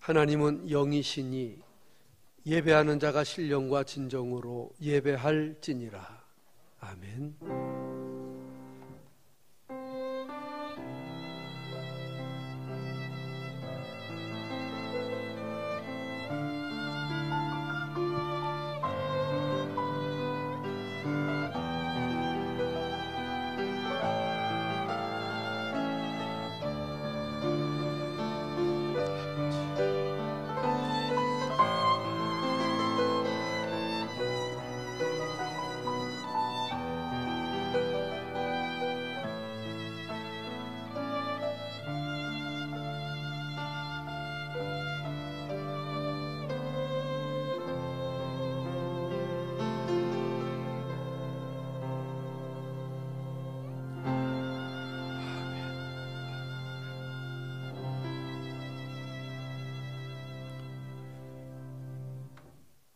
하나님은 영이시니 예배하는 자가 신령과 진정으로 예배할지니라. 아멘.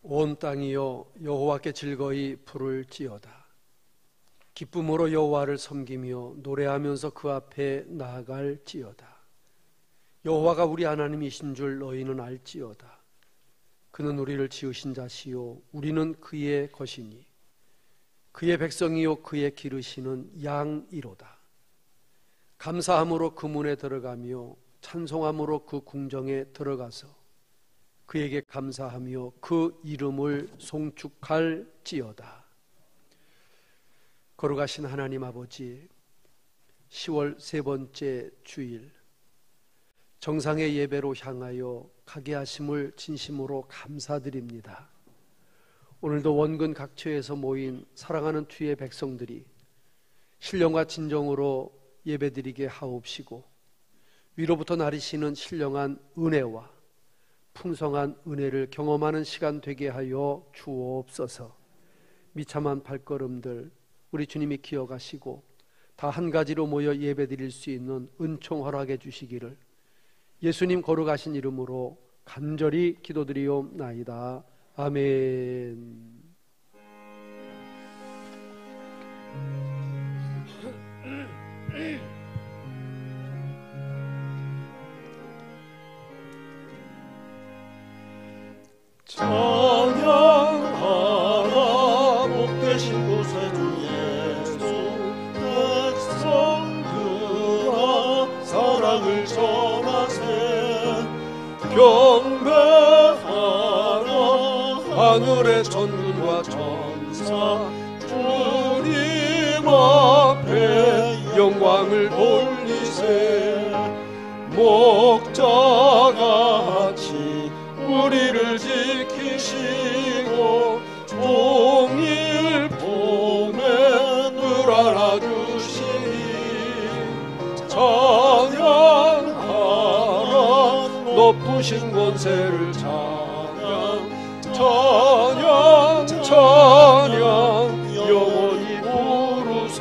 온 땅이여 여호와께 즐거이 부를지어다. 기쁨으로 여호와를 섬기며 노래하면서 그 앞에 나아갈지어다. 여호와가 우리 하나님이신 줄 너희는 알지어다. 그는 우리를 지으신 자시요 우리는 그의 것이니 그의 백성이요 그의 기르시는 양이로다. 감사함으로 그 문에 들어가며 찬송함으로 그 궁정에 들어가서 그에게 감사하며 그 이름을 송축할지어다. 거룩하신 하나님 아버지, 10월 세 번째 주일 정상의 예배로 향하여 가게 하심을 진심으로 감사드립니다. 오늘도 원근 각처에서 모인 사랑하는 주의 백성들이 신령과 진정으로 예배드리게 하옵시고 위로부터 나리시는 신령한 은혜와 풍성한 은혜를 경험하는 시간 되게 하여 주옵소서. 미참한 발걸음들 우리 주님이 기억하시고 다 한 가지로 모여 예배드릴 수 있는 은총 허락해 주시기를 예수님 거룩하신 이름으로 간절히 기도드리옵나이다. 아멘. 찬양하라 복되신 곳에 주 예수 백성들아 사랑을 전하세 경배하라 하늘의 천군과 천사 주님 앞에 영광을 돌리세 목자같이 우리를 지키시고 종일 봄에 늘 안아주시니 찬양하라 높으신 권세를 찬양 찬양 찬양 영원히 부르세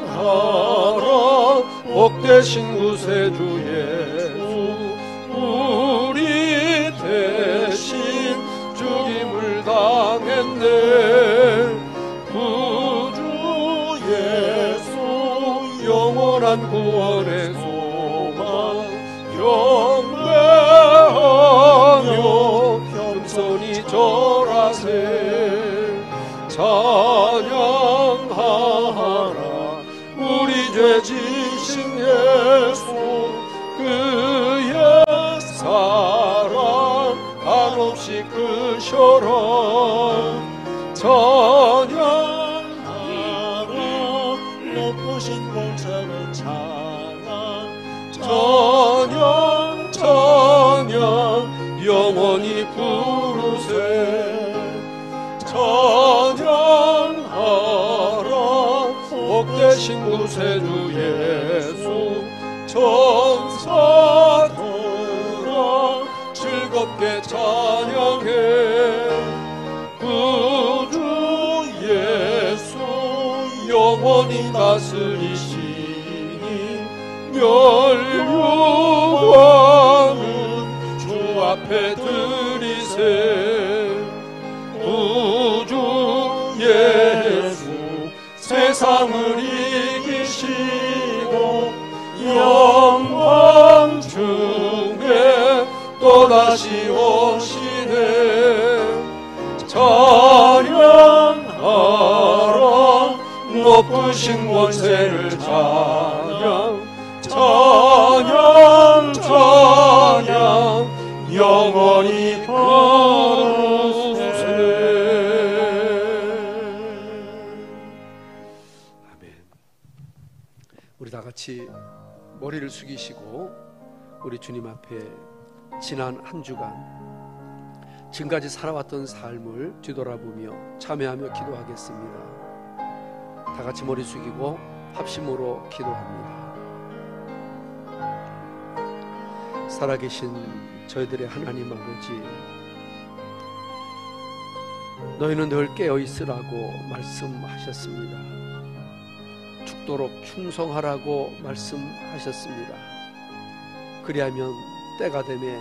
찬양하라 복되신 구세주 예수 우리 대신 죽임을 당했네 구주 예수 영원한 구원의 소망 경배하며 겸손히 절하세 찬양하라 우리 죄 지신 예수 그의 사랑 한없이 크셔라 찬양하라 높으신 권세를 찬양 찬양 찬양 영원히 부르세 찬양하라 복되신 구세주 예수 천사들아 즐겁게 찬양해 구주 예수 영원히 다스리시니 멸류관은 주 앞에 구주 예수 세상을 이기시고 영광 중에 또다시 오시네. 찬양하라 높으신 권세를 찬양 찬양 찬양 영원히 부르세. 아멘. 우리 다 같이 머리를 숙이시고 우리 주님 앞에 지난 한 주간 지금까지 살아왔던 삶을 뒤돌아보며 참회하며 기도하겠습니다. 다 같이 머리 숙이고 합심으로 기도합니다. 살아계신 저희들의 하나님 아버지, 너희는 늘 깨어있으라고 말씀하셨습니다. 죽도록 충성하라고 말씀하셨습니다. 그리하면 때가 되매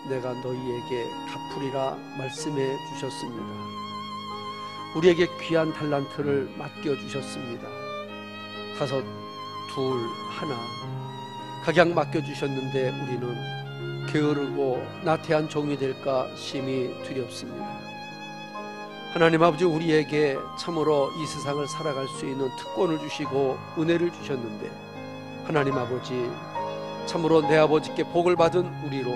내가 너희에게 갚으리라 말씀해 주셨습니다. 우리에게 귀한 달란트를 맡겨주셨습니다. 5, 2, 1 각양 맡겨주셨는데 우리는 게으르고 나태한 종이 될까 심히 두렵습니다. 하나님 아버지, 우리에게 참으로 이 세상을 살아갈 수 있는 특권을 주시고 은혜를 주셨는데 하나님 아버지, 참으로 내 아버지께 복을 받은 우리로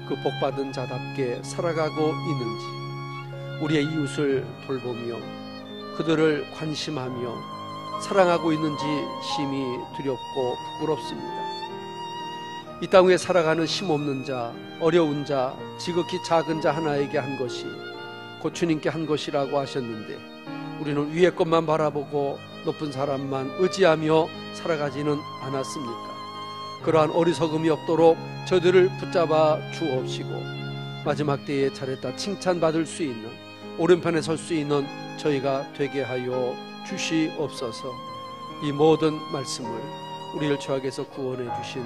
그 복받은 자답게 살아가고 있는지, 우리의 이웃을 돌보며 그들을 관심하며 사랑하고 있는지 심히 두렵고 부끄럽습니다. 이 땅 위에 살아가는 힘없는 자, 어려운 자, 지극히 작은 자 하나에게 한 것이 곧 주님께 한 것이라고 하셨는데 우리는 위의 것만 바라보고 높은 사람만 의지하며 살아가지는 않았습니까? 그러한 어리석음이 없도록 저들을 붙잡아 주옵시고 마지막 때에 차렸다 칭찬받을 수 있는, 오른편에 설 수 있는 저희가 되게 하여 주시옵소서. 이 모든 말씀을 우리를 죄악에서 구원해 주신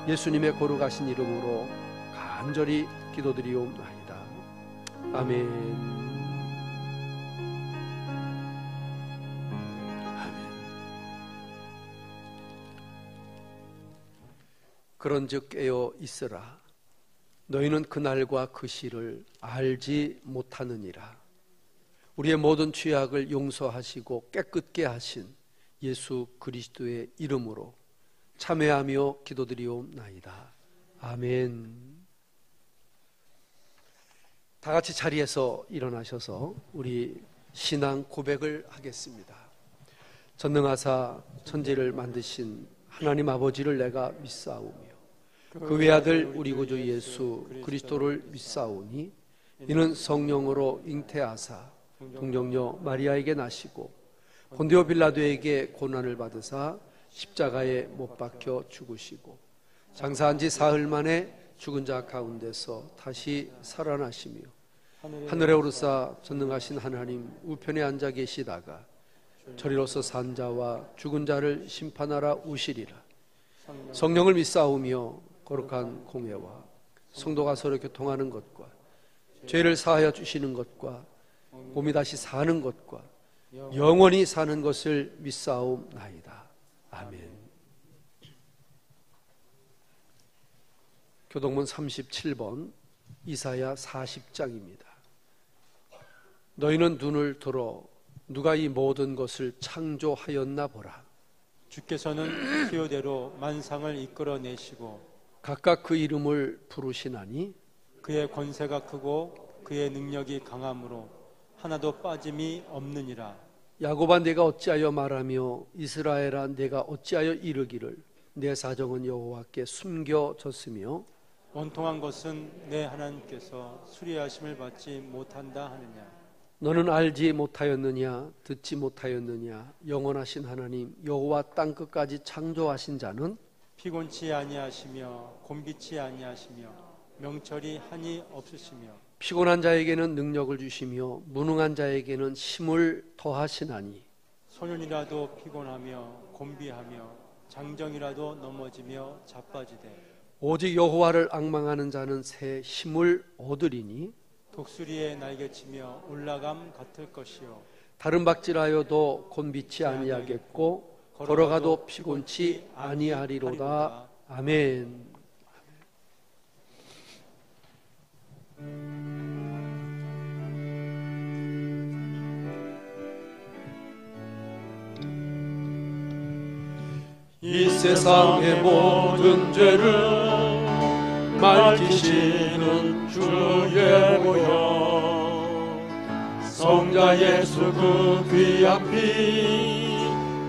예수님의 거룩하신 이름으로 간절히 기도드리옵나이다. 아멘. 아멘. 그런즉 깨어 있으라. 너희는 그날과 그 시를 알지 못하느니라. 우리의 모든 죄악을 용서하시고 깨끗게 하신 예수 그리스도의 이름으로 참회하며 기도드리옵나이다. 아멘. 다 같이 자리에서 일어나셔서 우리 신앙 고백을 하겠습니다. 전능하사 천지를 만드신 하나님 아버지를 내가 믿사오며 그 외아들 우리 구주 예수 그리스도를 믿사오니 이는 성령으로 잉태하사 동정녀 마리아에게 나시고 본디오 빌라도에게 고난을 받으사 십자가에 못 박혀 죽으시고 장사한 지 사흘 만에 죽은 자 가운데서 다시 살아나시며 하늘에 오르사 전능하신 하나님 우편에 앉아 계시다가 저리로서 산 자와 죽은 자를 심판하라 오시리라. 성령을 믿사오며 거룩한 공회와 성도가 서로 교통하는 것과 죄를 사하여 주시는 것과 몸이 다시 사는 것과 영원히 사는 것을 믿사옵나이다. 아멘. 교동문 37번 이사야 40장입니다. 너희는 눈을 들어 누가 이 모든 것을 창조하였나 보라. 주께서는 기호대로 만상을 이끌어내시고 각각 그 이름을 부르시나니 그의 권세가 크고 그의 능력이 강함으로 하나도 빠짐이 없느니라. 야곱아 내가 어찌하여 말하며 이스라엘아 내가 어찌하여 이르기를 내 사정은 여호와께 숨겨졌으며 원통한 것은 내 하나님께서 수리하심을 받지 못한다 하느냐. 너는 알지 못하였느냐 듣지 못하였느냐 영원하신 하나님 여호와 땅끝까지 창조하신 자는 피곤치 아니하시며 곤비치 아니하시며 명철이 한이 없으시며 피곤한 자에게는 능력을 주시며 무능한 자에게는 힘을 더하시나니 소년이라도 피곤하며 곤비하며 장정이라도 넘어지며 자빠지되 오직 여호와를 앙망하는 자는 새 힘을 얻으리니 독수리의 날개치며 올라감 같을 것이요 다른 박질하여도 곤비치 아니하겠고 걸어가도 피곤치 아니하리로다. 아멘. 이 세상의 모든 죄를 맑히시는 주의 보혈, 성자 예수 그 귀한 피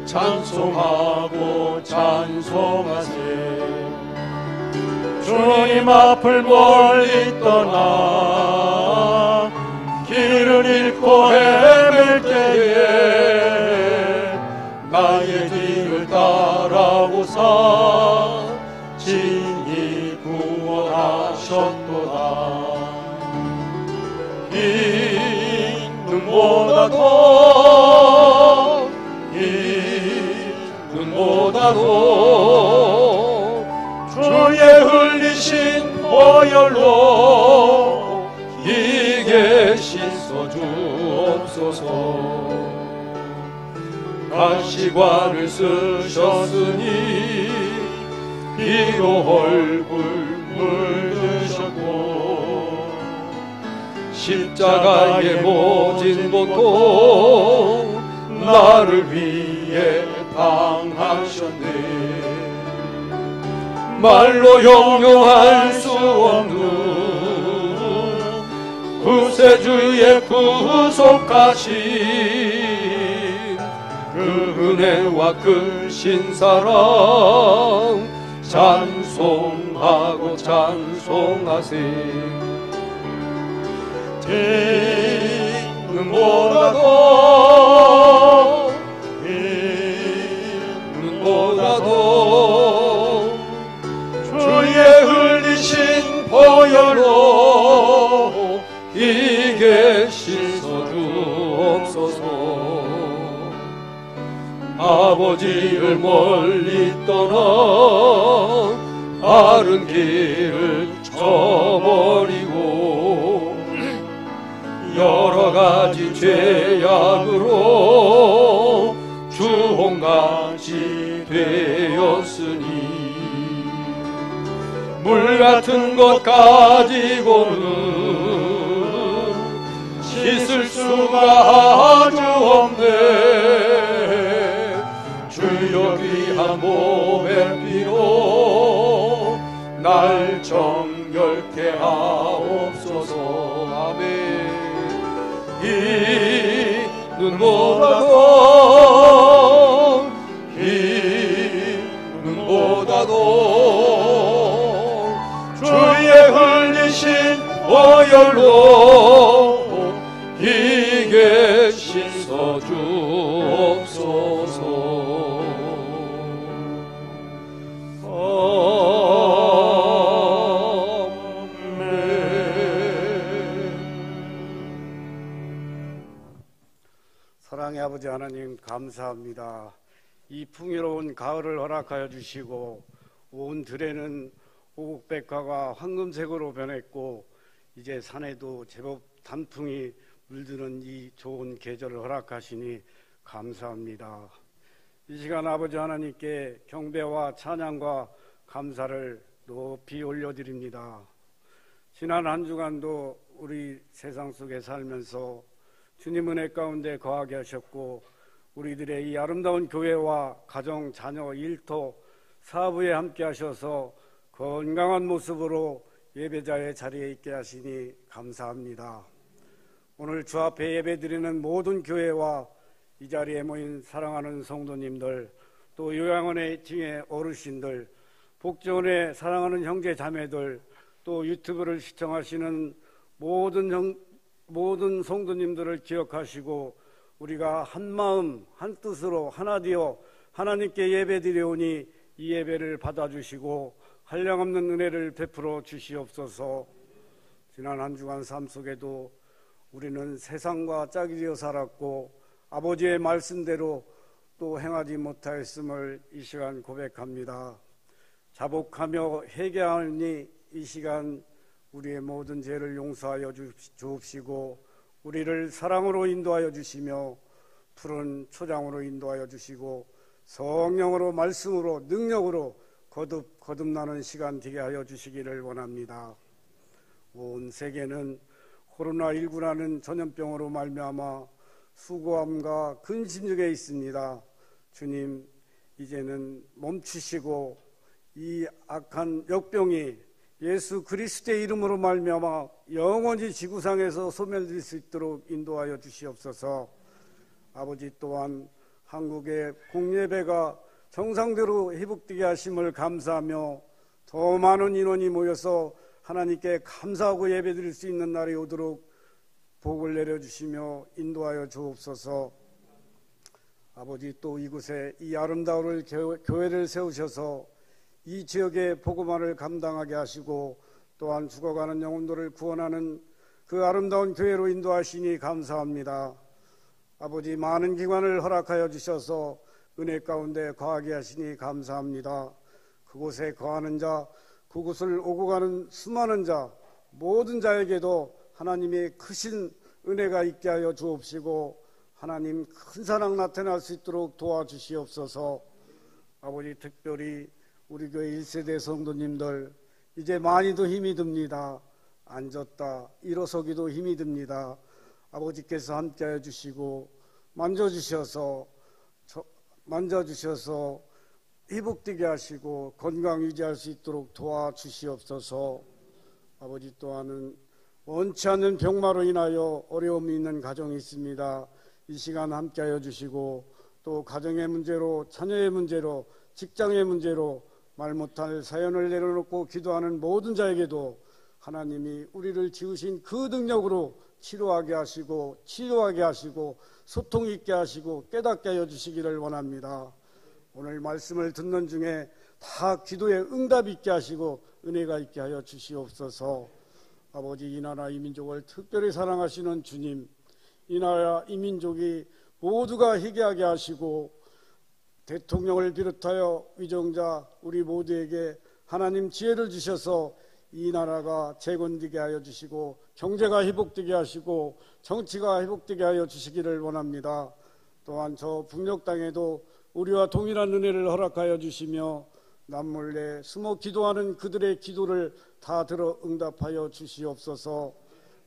찬송하고 찬송하세. 주님 앞을 멀리 떠나 길을 잃고 헤맬 때에 나의 뒤를 따라오사 진히 구원하셨도다. 이 눈보다도 주의 흘리신 보혈로 이게 씻어주옵소서. 가시관을 쓰셨으니 피로 얼굴 물드셨고 십자가의 모진 고통 나를 위해 당하셨네. 말로 형용할 수 없는 구세주의 구속하신 그 은혜와 크신 사랑 찬송하고 찬송하세. 눈보다도 주의 흘리신 보혈로 이게 씻어주옵소서. 아버지를 멀리 떠나 바른 길을 저버리고 여러 가지 죄악으로 주홍같이 되었으니 물 같은 것 가지고는 씻을 수가 아주 없네. 주여 귀한 몸의 피로 날 정결케 하옵소서. 아멘. 이 눈보다도 주의 흘리신 보혈로 이게 씻어주옵소서. 사랑의 아버지 하나님, 감사합니다. 이 풍요로운 가을을 허락하여 주시고 온 들에는 오곡백화가 황금색으로 변했고 이제 산에도 제법 단풍이 물드는 이 좋은 계절을 허락하시니 감사합니다. 이 시간 아버지 하나님께 경배와 찬양과 감사를 높이 올려드립니다. 지난 한 주간도 우리 세상 속에 살면서 주님 은혜 가운데 거하게 하셨고 우리들의 이 아름다운 교회와 가정, 자녀, 일터, 사부에 함께 하셔서 건강한 모습으로 예배자의 자리에 있게 하시니 감사합니다. 오늘 주 앞에 예배드리는 모든 교회와 이 자리에 모인 사랑하는 성도님들, 또 요양원의 징의 어르신들, 복지원의 사랑하는 형제 자매들, 또 유튜브를 시청하시는 모든 성도님들을 기억하시고 우리가 한마음 한뜻으로 하나 되어 하나님께 예배드려오니 이 예배를 받아주시고 한량없는 은혜를 베풀어 주시옵소서. 지난 한 주간 삶 속에도 우리는 세상과 짝이 되어 살았고 아버지의 말씀대로 또 행하지 못하였음을 이 시간 고백합니다. 자복하며 회개하니 이 시간 우리의 모든 죄를 용서하여 주옵시고 우리를 사랑으로 인도하여 주시며 푸른 초장으로 인도하여 주시고 성령으로 말씀으로 능력으로 거듭나는 시간 되게 하여 주시기를 원합니다. 온 세계는 코로나19라는 전염병으로 말미암아 수고함과 근심 중에 있습니다. 주님, 이제는 멈추시고 이 악한 역병이 예수 그리스도의 이름으로 말미암아 영원히 지구상에서 소멸될 수 있도록 인도하여 주시옵소서. 아버지, 또한 한국의 공예배가 정상대로 회복되게 하심을 감사하며 더 많은 인원이 모여서 하나님께 감사하고 예배드릴 수 있는 날이 오도록 복을 내려주시며 인도하여 주옵소서. 아버지, 또 이곳에 이 아름다운 교회를 세우셔서 이 지역의 복음화를 감당하게 하시고 또한 죽어가는 영혼들을 구원하는 그 아름다운 교회로 인도하시니 감사합니다. 아버지, 많은 기관을 허락하여 주셔서 은혜 가운데 거하게 하시니 감사합니다. 그곳에 거하는 자, 그곳을 오고 가는 수많은 자, 모든 자에게도 하나님의 크신 은혜가 있게 하여 주옵시고 하나님 큰 사랑 나타날 수 있도록 도와주시옵소서. 아버지, 특별히 우리 교회 1세대 성도님들 이제 많이도 힘이 듭니다. 앉았다 일어서기도 힘이 듭니다. 아버지께서 함께하여 주시고 만져주셔서 회복되게 하시고 건강 유지할 수 있도록 도와주시옵소서. 아버지, 또한은 원치 않는 병마로 인하여 어려움이 있는 가정이 있습니다. 이 시간 함께하여 주시고 또 가정의 문제로, 자녀의 문제로, 직장의 문제로 말 못할 사연을 내려놓고 기도하는 모든 자에게도 하나님이 우리를 지으신 그 능력으로 치료하게 하시고 치료하게 하시고 소통 있게 하시고 깨닫게 하여 주시기를 원합니다. 오늘 말씀을 듣는 중에 다 기도에 응답 있게 하시고 은혜가 있게 하여 주시옵소서. 아버지, 이 나라 이 민족을 특별히 사랑하시는 주님, 이 나라 이 민족이 모두가 희귀하게 하시고 대통령을 비롯하여 위정자 우리 모두에게 하나님 지혜를 주셔서 이 나라가 재건되게 하여 주시고 경제가 회복되게 하시고 정치가 회복되게 하여 주시기를 원합니다. 또한 저 북녘 땅에도 우리와 동일한 은혜를 허락하여 주시며 남몰래 숨어 기도하는 그들의 기도를 다 들어 응답하여 주시옵소서.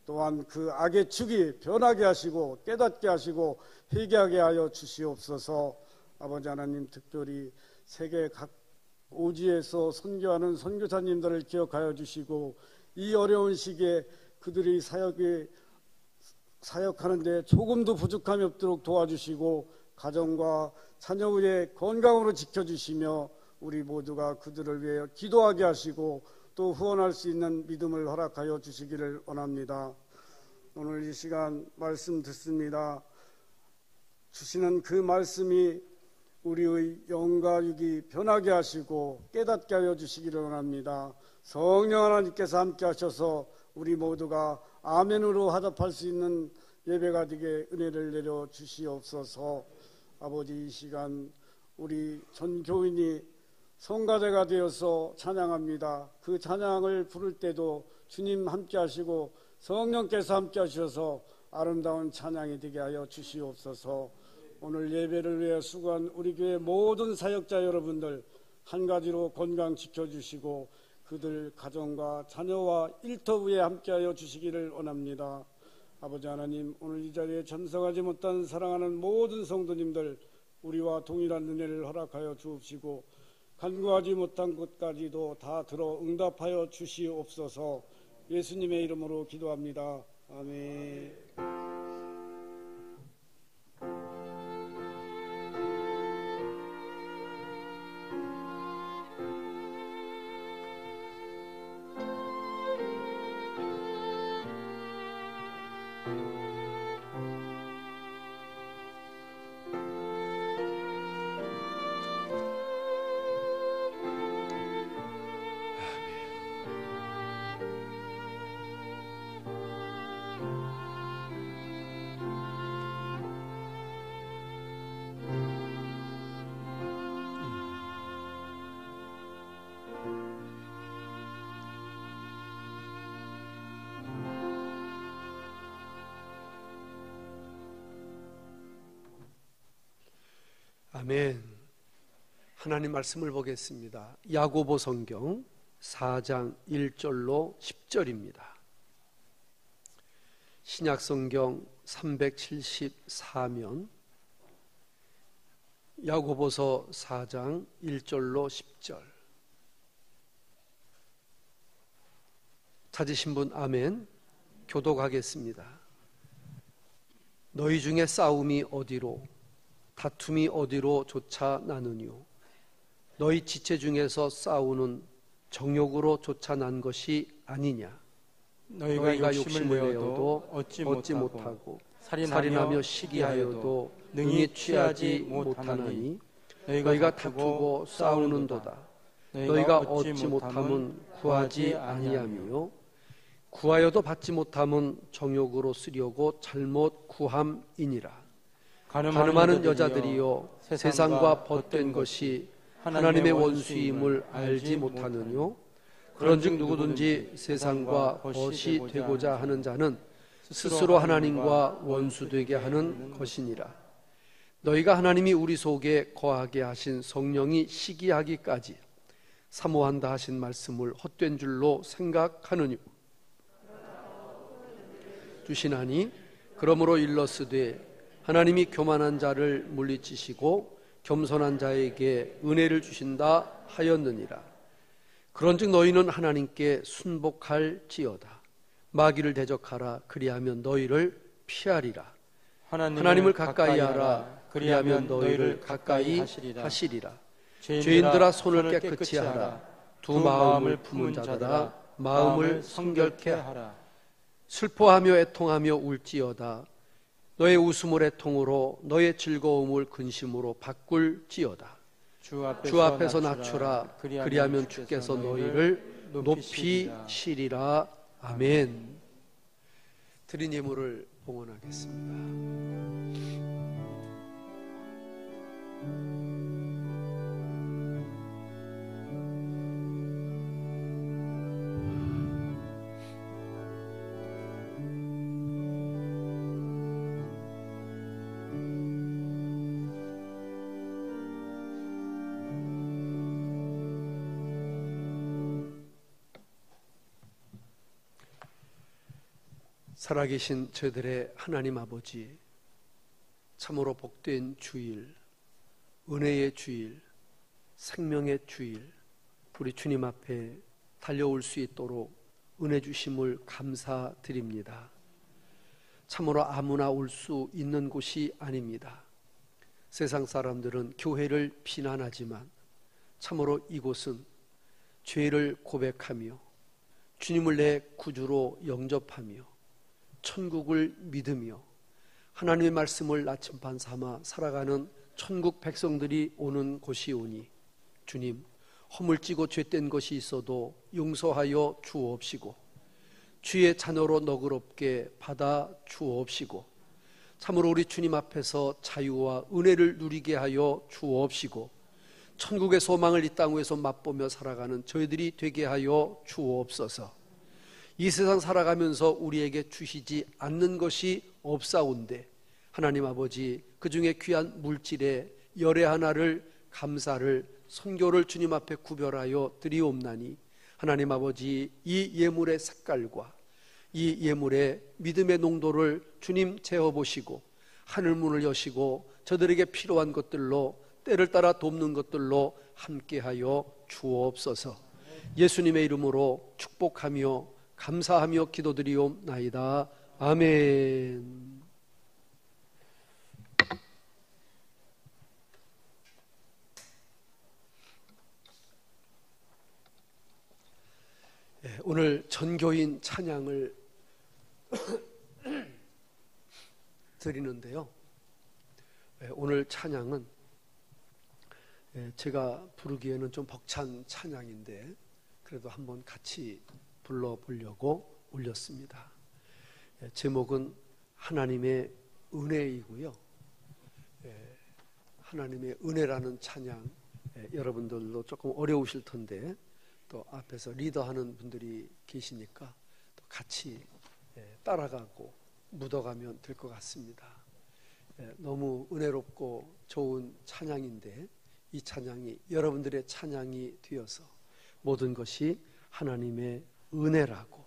또한 그 악의 축이 변하게 하시고 깨닫게 하시고 회개하게 하여 주시옵소서. 아버지 하나님, 특별히 세계 각 오지에서 선교하는 선교사님들을 기억하여 주시고 이 어려운 시기에 그들이 사역하는 데 조금도 부족함이 없도록 도와주시고 가정과 자녀의 건강으로 지켜주시며 우리 모두가 그들을 위해 기도하게 하시고 또 후원할 수 있는 믿음을 허락하여 주시기를 원합니다. 오늘 이 시간 말씀 듣습니다. 주시는 그 말씀이 우리의 영과 육이 변하게 하시고 깨닫게 하여 주시기를 원합니다. 성령 하나님께서 함께 하셔서 우리 모두가 아멘으로 화답할 수 있는 예배가 되게 은혜를 내려 주시옵소서. 아버지, 이 시간 우리 전 교인이 성가대가 되어서 찬양합니다. 그 찬양을 부를 때도 주님 함께 하시고 성령께서 함께 하셔서 아름다운 찬양이 되게 하여 주시옵소서. 오늘 예배를 위해 수고한 우리 교회 모든 사역자 여러분들 한 가지로 건강 지켜주시고 그들 가정과 자녀와 일터부에 함께하여 주시기를 원합니다. 아버지 하나님, 오늘 이 자리에 참석하지 못한 사랑하는 모든 성도님들 우리와 동일한 은혜를 허락하여 주옵시고 간구하지 못한 것까지도 다 들어 응답하여 주시옵소서. 예수님의 이름으로 기도합니다. 아멘. 아멘. 하나님 말씀을 보겠습니다. 야고보 성경 4장 1절로 10절입니다. 신약 성경 374면 야고보서 4장 1절로 10절. 찾으신 분 아멘. 교독하겠습니다. 너희 중에 싸움이 어디로, 다툼이 어디로 조차 나느뇨. 너희 지체 중에서 싸우는 정욕으로 조차 난 것이 아니냐. 너희가 욕심을 내어도 얻지 못하고 살인하며 시기하여도 능히 취하지 못하나니 너희가 다투고 싸우는도다. 너희가 얻지 못함은 구하지 아니하며 구하여도 받지 못함은 정욕으로 쓰려고 잘못 구함이니라. 가늠하는 여자들이여 세상과 벗된 것이 하나님의 원수임을 알지 못하느뇨. 그런즉 누구든지 세상과 벗이 되고자 하는 자는 스스로 하나님과 원수되게 하는 것이니라. 너희가 하나님이 우리 속에 거하게 하신 성령이 시기하기까지 사모한다 하신 말씀을 헛된 줄로 생각하느뇨. 주시나니 그러므로 일러스되 하나님이 교만한 자를 물리치시고 겸손한 자에게 은혜를 주신다 하였느니라. 그런즉 너희는 하나님께 순복할지어다. 마귀를 대적하라. 그리하면 너희를 피하리라. 하나님을 가까이 하라. 그리하면 너희를 가까이 하시리라. 죄인들아 손을 깨끗이 하라. 두 마음을 품은 자들아 마음을 성결케 하라. 슬퍼하며 애통하며 울지어다. 너의 웃음을 애통으로 너의 즐거움을 근심으로 바꿀지어다. 주 앞에서 낮추라. 그리하면 주께서 너희를 높이시리라. 아멘. 드린 예물을 봉헌하겠습니다. 살아계신 저희들의 하나님 아버지, 참으로 복된 주일, 은혜의 주일, 생명의 주일, 우리 주님 앞에 달려올 수 있도록 은혜 주심을 감사드립니다. 참으로 아무나 올 수 있는 곳이 아닙니다. 세상 사람들은 교회를 비난하지만 참으로 이곳은 죄를 고백하며 주님을 내 구주로 영접하며 천국을 믿으며 하나님의 말씀을 나침반 삼아 살아가는 천국 백성들이 오는 곳이오니 주님, 허물지고 죄된 것이 있어도 용서하여 주옵시고 주의 자녀로 너그럽게 받아 주옵시고 참으로 우리 주님 앞에서 자유와 은혜를 누리게 하여 주옵시고 천국의 소망을 이 땅 위에서 맛보며 살아가는 저희들이 되게 하여 주옵소서. 이 세상 살아가면서 우리에게 주시지 않는 것이 없사온데 하나님 아버지, 그 중에 귀한 물질의 열애 하나를 감사를 선교를 주님 앞에 구별하여 드리옵나니 하나님 아버지, 이 예물의 색깔과 이 예물의 믿음의 농도를 주님 재어보시고 하늘문을 여시고 저들에게 필요한 것들로 때를 따라 돕는 것들로 함께하여 주옵소서. 예수님의 이름으로 축복하며 감사하며 기도드리옵나이다. 아멘. 오늘 전교인 찬양을 드리는데요. 오늘 찬양은 제가 부르기에는 좀 벅찬 찬양인데 그래도 한번 같이 불러보려고 올렸습니다. 제목은 하나님의 은혜이고요. 하나님의 은혜라는 찬양, 여러분들도 조금 어려우실 텐데 또 앞에서 리더하는 분들이 계시니까 또 같이 따라가고 묻어가면 될 것 같습니다. 너무 은혜롭고 좋은 찬양인데 이 찬양이 여러분들의 찬양이 되어서 모든 것이 하나님의 은혜라고,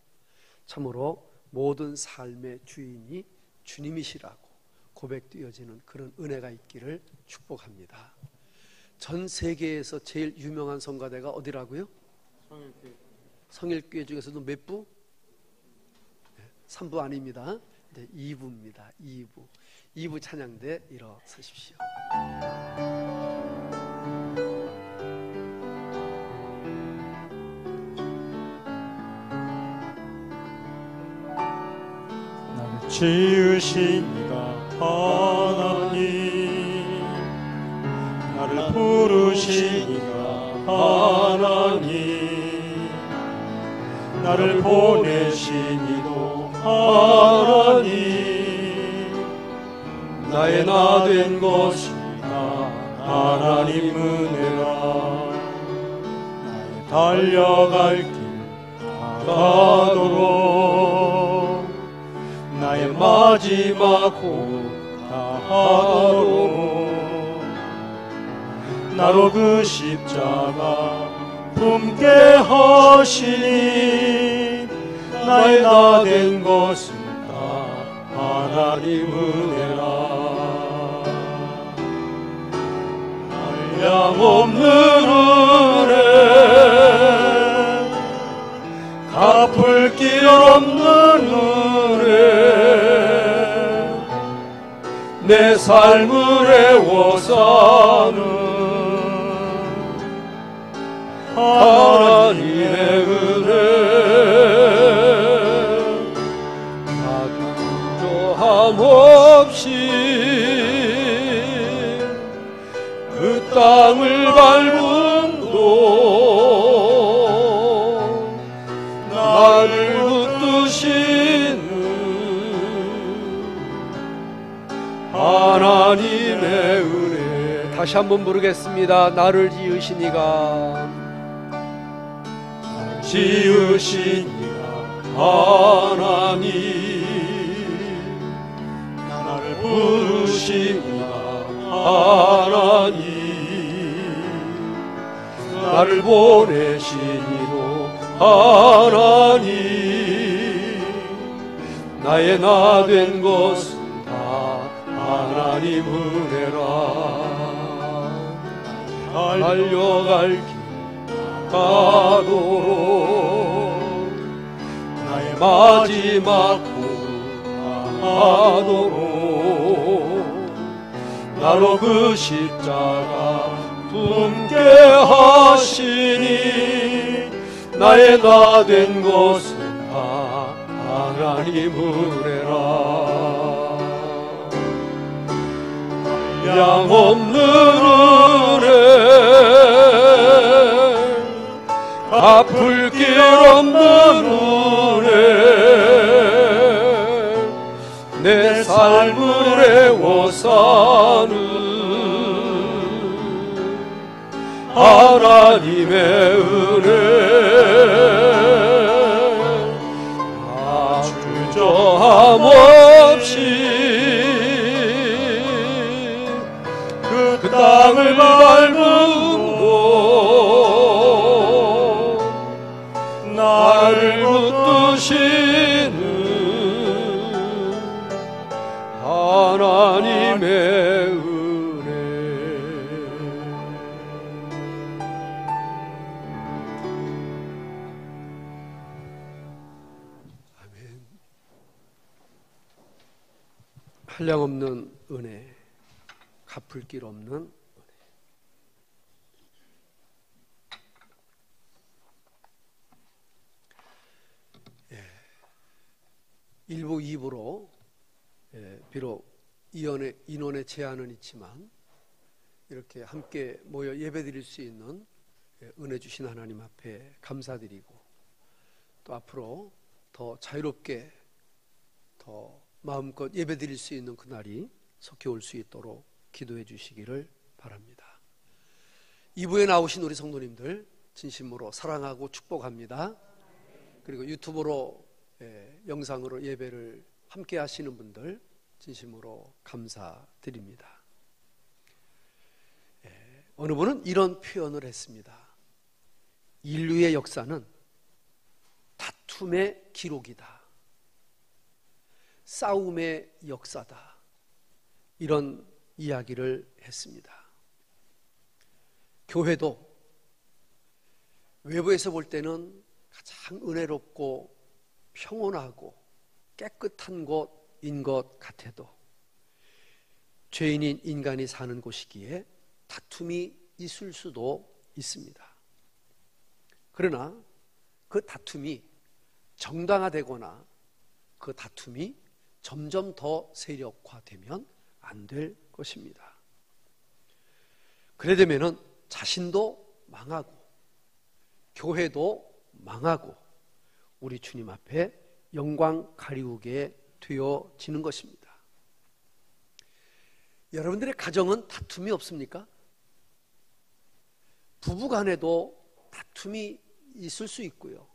참으로 모든 삶의 주인이 주님이시라고 고백되어지는 그런 은혜가 있기를 축복합니다. 전 세계에서 제일 유명한 성가대가 어디라고요? 성일교회 중에서도 몇 부? 3부 아닙니다. 네, 2부입니다. 2부 찬양대 일어서십시오. 나를 지으신 이가 하나님, 나를 부르신 이가 하나님, 나를 보내신 이도 하나님, 나의 나 된 것이 다 하나님 은혜라. 나의 달려갈 길 가도록, 나의 마지막 곧 다하도록, 나로 그 십자가 품게 하시니, 나의 나 된 것은 다 하나님 은혜라. 한량없는 은혜, 갚을 길 없는 은혜, 내 삶을 애워 사는 하나님의 은혜, 부족함 없이 그 땅을 밟음도 나를 붙드시는 하나님의 은혜. 다시 한번 부르겠습니다. 나를 지으신 이가, 지으신 이가 하나님, 나를 부르신 이가 하나님, 나를 보내신 이도 하나님, 나의 나 된 것은 다 하나님 은혜라. 달려갈 길 가도록, 나의 마지막 하도록, 나로 그 십자가 품게 하시니, 나의 나 된 것은 다 하나님 은혜라. 한량없는 은혜, 갚을 길 없는 은혜, 내 삶을 애워 사는 하나님의 은혜, 주저함 없이 그 땅을 밟음도 나를 붙드시는 하나님의 은혜. 아멘. 한량없는 은혜, 갚을 길 없는 은혜. 예. 1부, 2부로 비록 인원의 제한은 있지만 이렇게 함께 모여 예배드릴 수 있는 은혜 주신 하나님 앞에 감사드리고, 또 앞으로 더 자유롭게 더 마음껏 예배드릴 수 있는 그날이 속히 올 수 있도록 기도해 주시기를 바랍니다. 2부에 나오신 우리 성도님들 진심으로 사랑하고 축복합니다. 그리고 유튜브로 영상으로 예배를 함께 하시는 분들 진심으로 감사드립니다. 어느 분은 이런 표현을 했습니다. 인류의 역사는 다툼의 기록이다. 싸움의 역사다. 이런 이야기를 했습니다. 교회도 외부에서 볼 때는 가장 은혜롭고 평온하고 깨끗한 곳인 것 같아도 죄인인 인간이 사는 곳이기에 다툼이 있을 수도 있습니다. 그러나 그 다툼이 정당화되거나 그 다툼이 점점 더 세력화되면 안 될 것입니다. 그래 되면은 자신도 망하고 교회도 망하고 우리 주님 앞에 영광 가리우게 되어지는 것입니다. 여러분들의 가정은 다툼이 없습니까? 부부 간에도 다툼이 있을 수 있고요.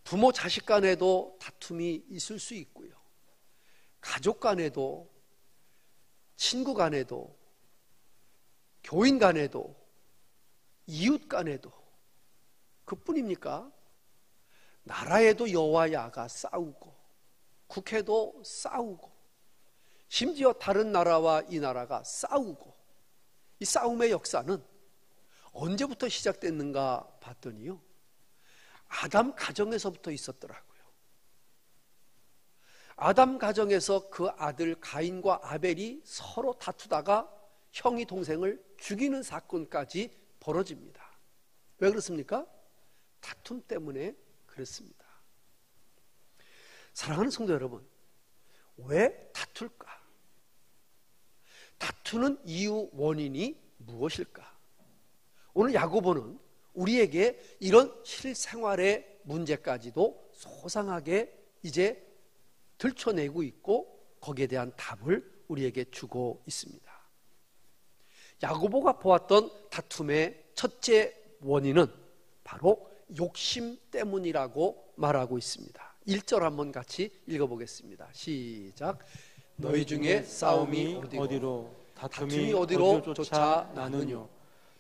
부모 자식 간에도 다툼이 있을 수 있고요. 가족 간에도, 친구 간에도, 교인 간에도, 이웃 간에도 그뿐입니까? 나라에도 여와 야가 싸우고 국회도 싸우고 심지어 다른 나라와 이 나라가 싸우고 이 싸움의 역사는 언제부터 시작됐는가 봤더니요, 아담 가정에서부터 있었더라고요. 아담 가정에서 그 아들 가인과 아벨이 서로 다투다가 형이 동생을 죽이는 사건까지 벌어집니다. 왜 그렇습니까? 다툼 때문에 그렇습니다. 사랑하는 성도 여러분, 왜 다툴까? 다투는 이유, 원인이 무엇일까? 오늘 야고보는 우리에게 이런 실생활의 문제까지도 소상하게 이제 들춰내고 있고 거기에 대한 답을 우리에게 주고 있습니다. 야고보가 보았던 다툼의 첫째 원인은 바로 욕심 때문이라고 말하고 있습니다. 1절 한번 같이 읽어보겠습니다. 시작. 너희 중에 싸움이 어디로 다툼이 어디로 쫓아 나느뇨?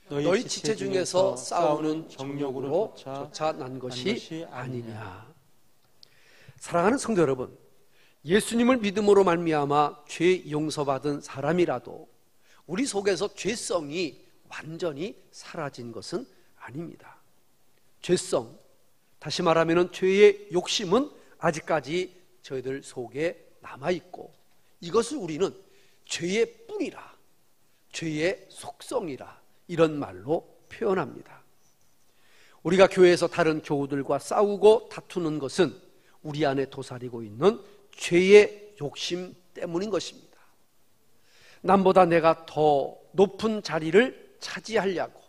너희 지체 중에서 싸우는 정욕으로 쫓아 난 것이 아니냐. 사랑하는 성도 여러분, 예수님을 믿음으로 말미암아 죄 용서받은 사람이라도 우리 속에서 죄성이 완전히 사라진 것은 아닙니다. 죄성, 다시 말하면 죄의 욕심은 아직까지 저희들 속에 남아있고 이것을 우리는 죄의 뿌리라, 죄의 속성이라 이런 말로 표현합니다. 우리가 교회에서 다른 교우들과 싸우고 다투는 것은 우리 안에 도사리고 있는 죄의 욕심 때문인 것입니다. 남보다 내가 더 높은 자리를 차지하려고,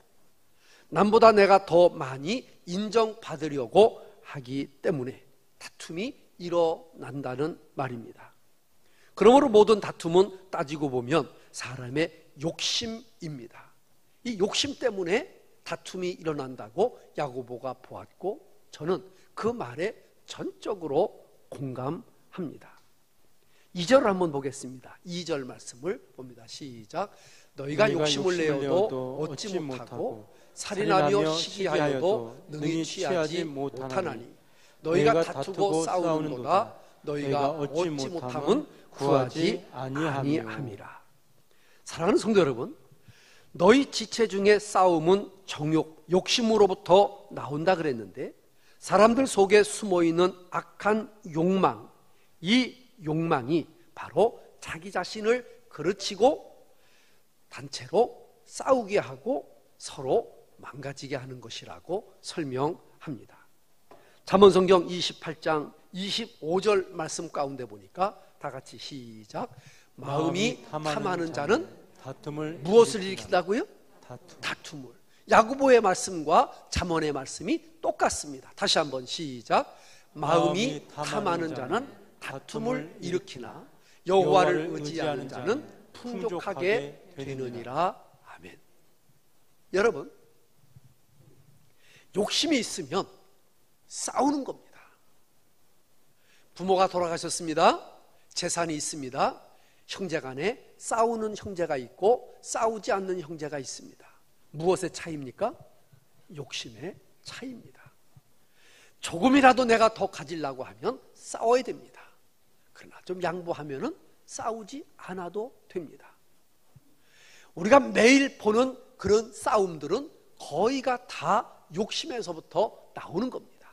남보다 내가 더 많이 인정받으려고 하기 때문에 다툼이 일어난다는 말입니다. 그러므로 모든 다툼은 따지고 보면 사람의 욕심입니다. 이 욕심 때문에 다툼이 일어난다고 야고보가 보았고 저는 그 말에 전적으로 공감합니다. 2절 한번 보겠습니다. 2절 말씀을 봅니다. 시작. 너희가 욕심을 내어도 얻지 못하고 살인하며 시기하여도 능히 취하지 못하나니 너희가 다투고 싸우는도다 너희가 얻지 못함은 구하지 아니함이라. 사랑하는 성도 여러분, 너희 지체 중에 싸움은 정욕, 욕심으로부터 나온다 그랬는데 사람들 속에 숨어있는 악한 욕망, 이 욕망이 바로 자기 자신을 그르치고 단체로 싸우게 하고 서로 망가지게 하는 것이라고 설명합니다. 잠언성경 28장 25절 말씀 가운데 보니까 다 같이 시작. 마음이 탐하는 자는 다툼을 무엇을 일으킨다고요? 다툼을. 야고보의 말씀과 잠언의 말씀이 똑같습니다. 다시 한번 시작. 마음이 탐하는 자는 다툼을 일으키나 여호와를 의지하는 자는 풍족하게 되느니라. 아멘. 여러분, 욕심이 있으면 싸우는 겁니다. 부모가 돌아가셨습니다. 재산이 있습니다. 형제간에 싸우는 형제가 있고 싸우지 않는 형제가 있습니다. 무엇의 차이입니까? 욕심의 차이입니다. 조금이라도 내가 더 가지려고 하면 싸워야 됩니다. 그러나 좀 양보하면은 싸우지 않아도 됩니다. 우리가 매일 보는 그런 싸움들은 거의가 다 욕심에서부터 나오는 겁니다.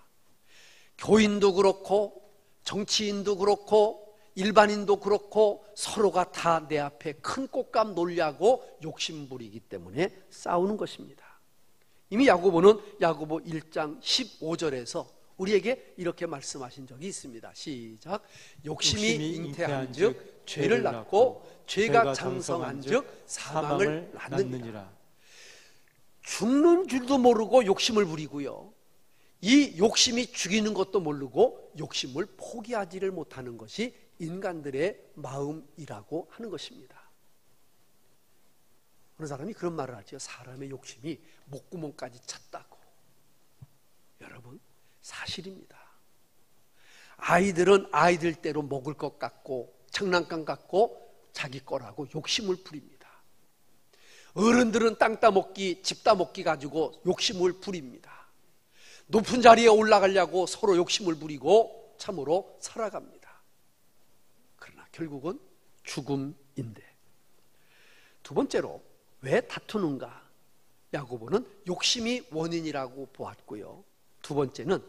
교인도 그렇고 정치인도 그렇고 일반인도 그렇고 서로가 다 내 앞에 큰 꽃감 놀려고 욕심 부리기 때문에 싸우는 것입니다. 이미 야고보는 야고보 1장 15절에서 우리에게 이렇게 말씀하신 적이 있습니다. 시작. 욕심이 잉태한 즉 죄를 낳고 죄가 장성한 즉 사망을 낳느니라. 죽는 줄도 모르고 욕심을 부리고요, 이 욕심이 죽이는 것도 모르고 욕심을 포기하지를 못하는 것이 인간들의 마음이라고 하는 것입니다. 어느 사람이 그런 말을 하죠. 사람의 욕심이 목구멍까지 찼다고. 여러분, 사실입니다. 아이들은 아이들대로 먹을 것 같고 장난감 같고 자기 거라고 욕심을 부립니다. 어른들은 땅 따먹기, 집 따먹기 가지고 욕심을 부립니다. 높은 자리에 올라가려고 서로 욕심을 부리고 참으로 살아갑니다. 그러나 결국은 죽음인데. 두 번째로 왜 다투는가? 야고보는 욕심이 원인이라고 보았고요, 두 번째는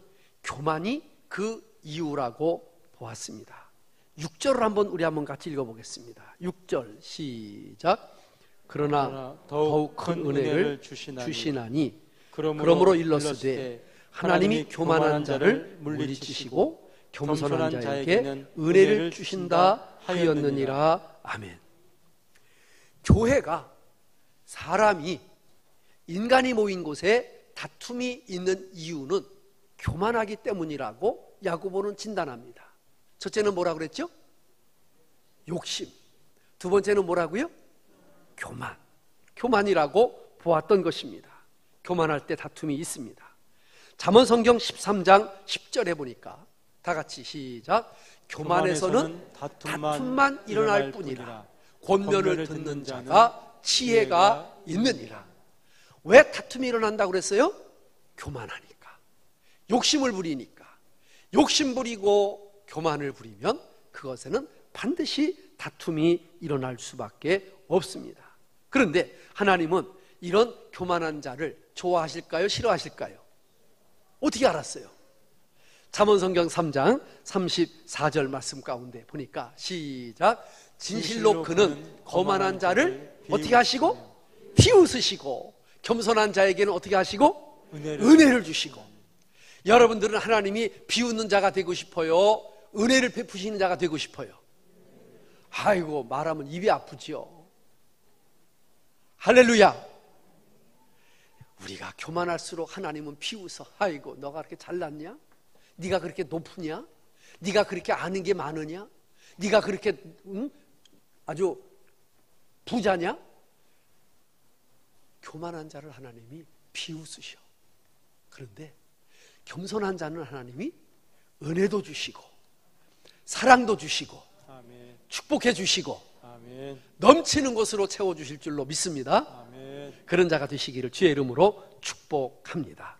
교만이 그 이유라고 보았습니다. 6절을 우리 한번 같이 읽어보겠습니다. 6절 시작. 그러나 더욱 큰 은혜를 주시나니 그러므로 일러스되 하나님이 교만한 자를 물리치시고 겸손한 자에게 은혜를 주신다 하였느니라. 아멘. 교회가, 사람이, 인간이 모인 곳에 다툼이 있는 이유는 교만하기 때문이라고 야고보는 진단합니다. 첫째는 뭐라고 그랬죠? 욕심. 두 번째는 뭐라고요? 교만. 교만이라고 보았던 것입니다. 교만할 때 다툼이 있습니다. 잠언성경 13장 10절에 보니까 다 같이 시작. 교만에서는 다툼만 일어날 뿐이라 권면을 듣는 자가 지혜가 있느니라. 왜 다툼이 일어난다고 그랬어요? 교만하니까, 욕심을 부리니까. 욕심 부리고 교만을 부리면 그것에는 반드시 다툼이 일어날 수밖에 없습니다. 그런데 하나님은 이런 교만한 자를 좋아하실까요? 싫어하실까요? 어떻게 알았어요? 잠언성경 3장 34절 말씀 가운데 보니까 시작. 진실로 그는 거만한 자를 어떻게 하시고? 비웃으시고 겸손한 자에게는 어떻게 하시고? 은혜를 주시고. 여러분들은 하나님이 비웃는 자가 되고 싶어요? 은혜를 베푸시는 자가 되고 싶어요? 아이고, 말하면 입이 아프지요. 할렐루야. 우리가 교만할수록 하나님은 비웃어. 아이고, 너가 그렇게 잘났냐? 네가 그렇게 높으냐? 네가 그렇게 아는 게 많으냐? 네가 그렇게 아주 부자냐? 교만한 자를 하나님이 비웃으셔. 그런데 겸손한 자는 하나님이 은혜도 주시고 사랑도 주시고 아멘. 축복해 주시고 아멘. 넘치는 것으로 채워주실 줄로 믿습니다. 아멘. 그런 자가 되시기를 주의 이름으로 축복합니다.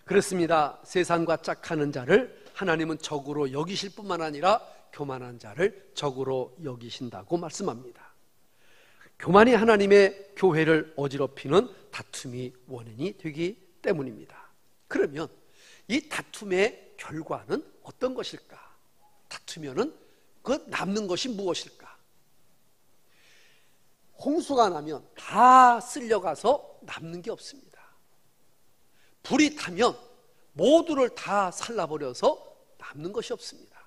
그렇습니다. 세상과 짝하는 자를 하나님은 적으로 여기실 뿐만 아니라 교만한 자를 적으로 여기신다고 말씀합니다. 교만이 하나님의 교회를 어지럽히는 다툼이 원인이 되기 때문입니다. 그러면 이 다툼의 결과는 어떤 것일까? 다투면은 그 남는 것이 무엇일까? 홍수가 나면 다 쓸려가서 남는 게 없습니다. 불이 타면 모두를 다 살라버려서 남는 것이 없습니다.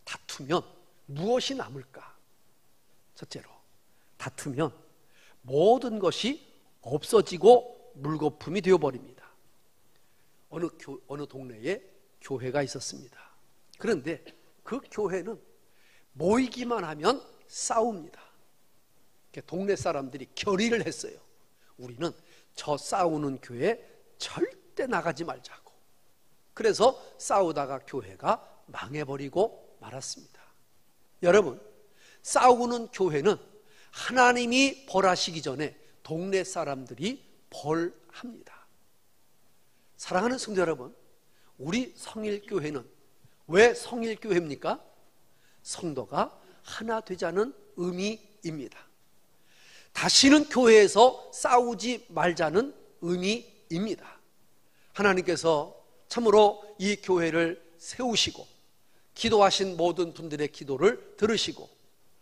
다투면 무엇이 남을까? 첫째로, 다투면 모든 것이 없어지고 물거품이 되어버립니다. 어느 동네에 교회가 있었습니다. 그런데 그 교회는 모이기만 하면 싸웁니다. 동네 사람들이 결의를 했어요. 우리는 저 싸우는 교회 절대 나가지 말자고. 그래서 싸우다가 교회가 망해버리고 말았습니다. 여러분, 싸우는 교회는 하나님이 벌하시기 전에 동네 사람들이 벌합니다. 사랑하는 성도 여러분, 우리 성일교회는 왜 성일교회입니까? 성도가 하나 되자는 의미입니다. 다시는 교회에서 싸우지 말자는 의미입니다. 하나님께서 참으로 이 교회를 세우시고 기도하신 모든 분들의 기도를 들으시고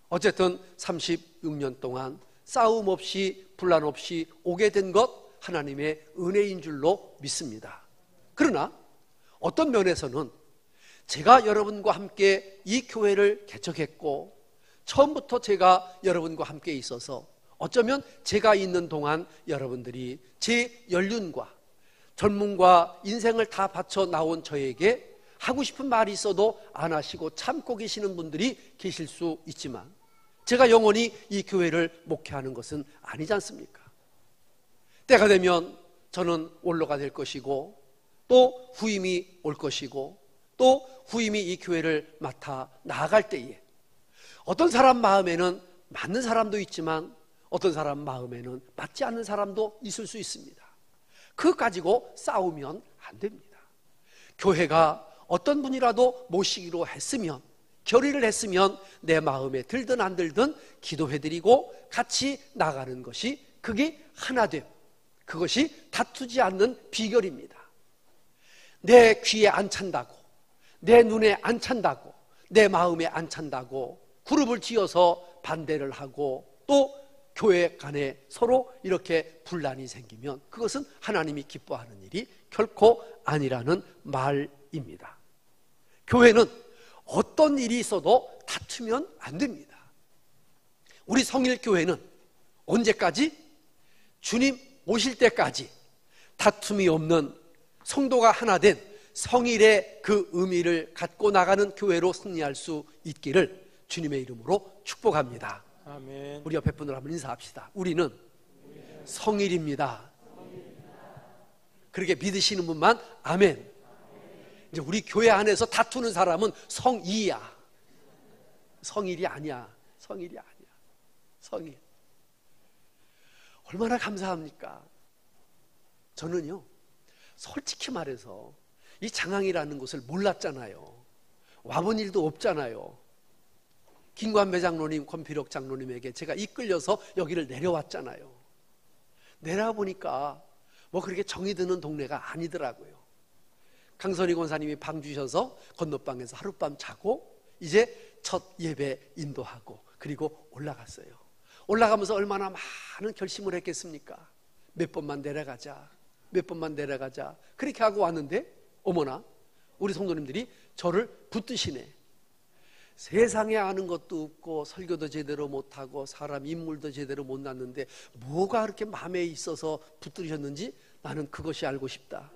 어쨌든 36년 동안 싸움 없이 분란 없이 오게 된 것 하나님의 은혜인 줄로 믿습니다. 그러나 어떤 면에서는 제가 여러분과 함께 이 교회를 개척했고 처음부터 제가 여러분과 함께 있어서 어쩌면 제가 있는 동안 여러분들이 제 연륜과 젊음과 인생을 다 바쳐 나온 저에게 하고 싶은 말이 있어도 안 하시고 참고 계시는 분들이 계실 수 있지만 제가 영원히 이 교회를 목회하는 것은 아니지 않습니까? 때가 되면 저는 원로가 될 것이고 또 후임이 올 것이고 또 후임이 이 교회를 맡아 나아갈 때에 어떤 사람 마음에는 맞는 사람도 있지만 어떤 사람 마음에는 맞지 않는 사람도 있을 수 있습니다. 그것 가지고 싸우면 안 됩니다. 교회가 어떤 분이라도 모시기로 했으면 결의를 했으면 내 마음에 들든 안 들든 기도해드리고 같이 나가는 것이 그게 하나됨, 그것이 다투지 않는 비결입니다. 내 귀에 안 찬다고, 내 눈에 안 찬다고, 내 마음에 안 찬다고 그룹을 지어서 반대를 하고 또 교회 간에 서로 이렇게 분란이 생기면 그것은 하나님이 기뻐하는 일이 결코 아니라는 말입니다. 교회는 어떤 일이 있어도 다투면 안 됩니다. 우리 성일교회는 언제까지? 주님 오실 때까지 다툼이 없는 성도가 하나 된 성일의 그 의미를 갖고 나가는 교회로 승리할 수 있기를 주님의 이름으로 축복합니다. 아멘. 우리 옆에 분들 한번 인사합시다. 우리는 성일입니다. 그렇게 믿으시는 분만 아멘. 이제 우리 교회 안에서 다투는 사람은 성이야. 성일이 아니야. 성일이 아니야. 성일. 얼마나 감사합니까? 저는요, 솔직히 말해서 이 장항이라는 곳을 몰랐잖아요. 와본 일도 없잖아요. 김관배 장로님, 권필옥 장로님에게 제가 이끌려서 여기를 내려왔잖아요. 내려와 보니까 뭐 그렇게 정이 드는 동네가 아니더라고요. 강선희 권사님이 방 주셔서 건너방에서 하룻밤 자고 이제 첫 예배 인도하고 그리고 올라갔어요. 올라가면서 얼마나 많은 결심을 했겠습니까? 몇 번만 내려가자, 몇 번만 내려가자 그렇게 하고 왔는데 어머나 우리 성도님들이 저를 붙드시네. 세상에 아는 것도 없고 설교도 제대로 못하고 사람 인물도 제대로 못 났는데 뭐가 그렇게 마음에 있어서 붙들으셨는지 나는 그것이 알고 싶다.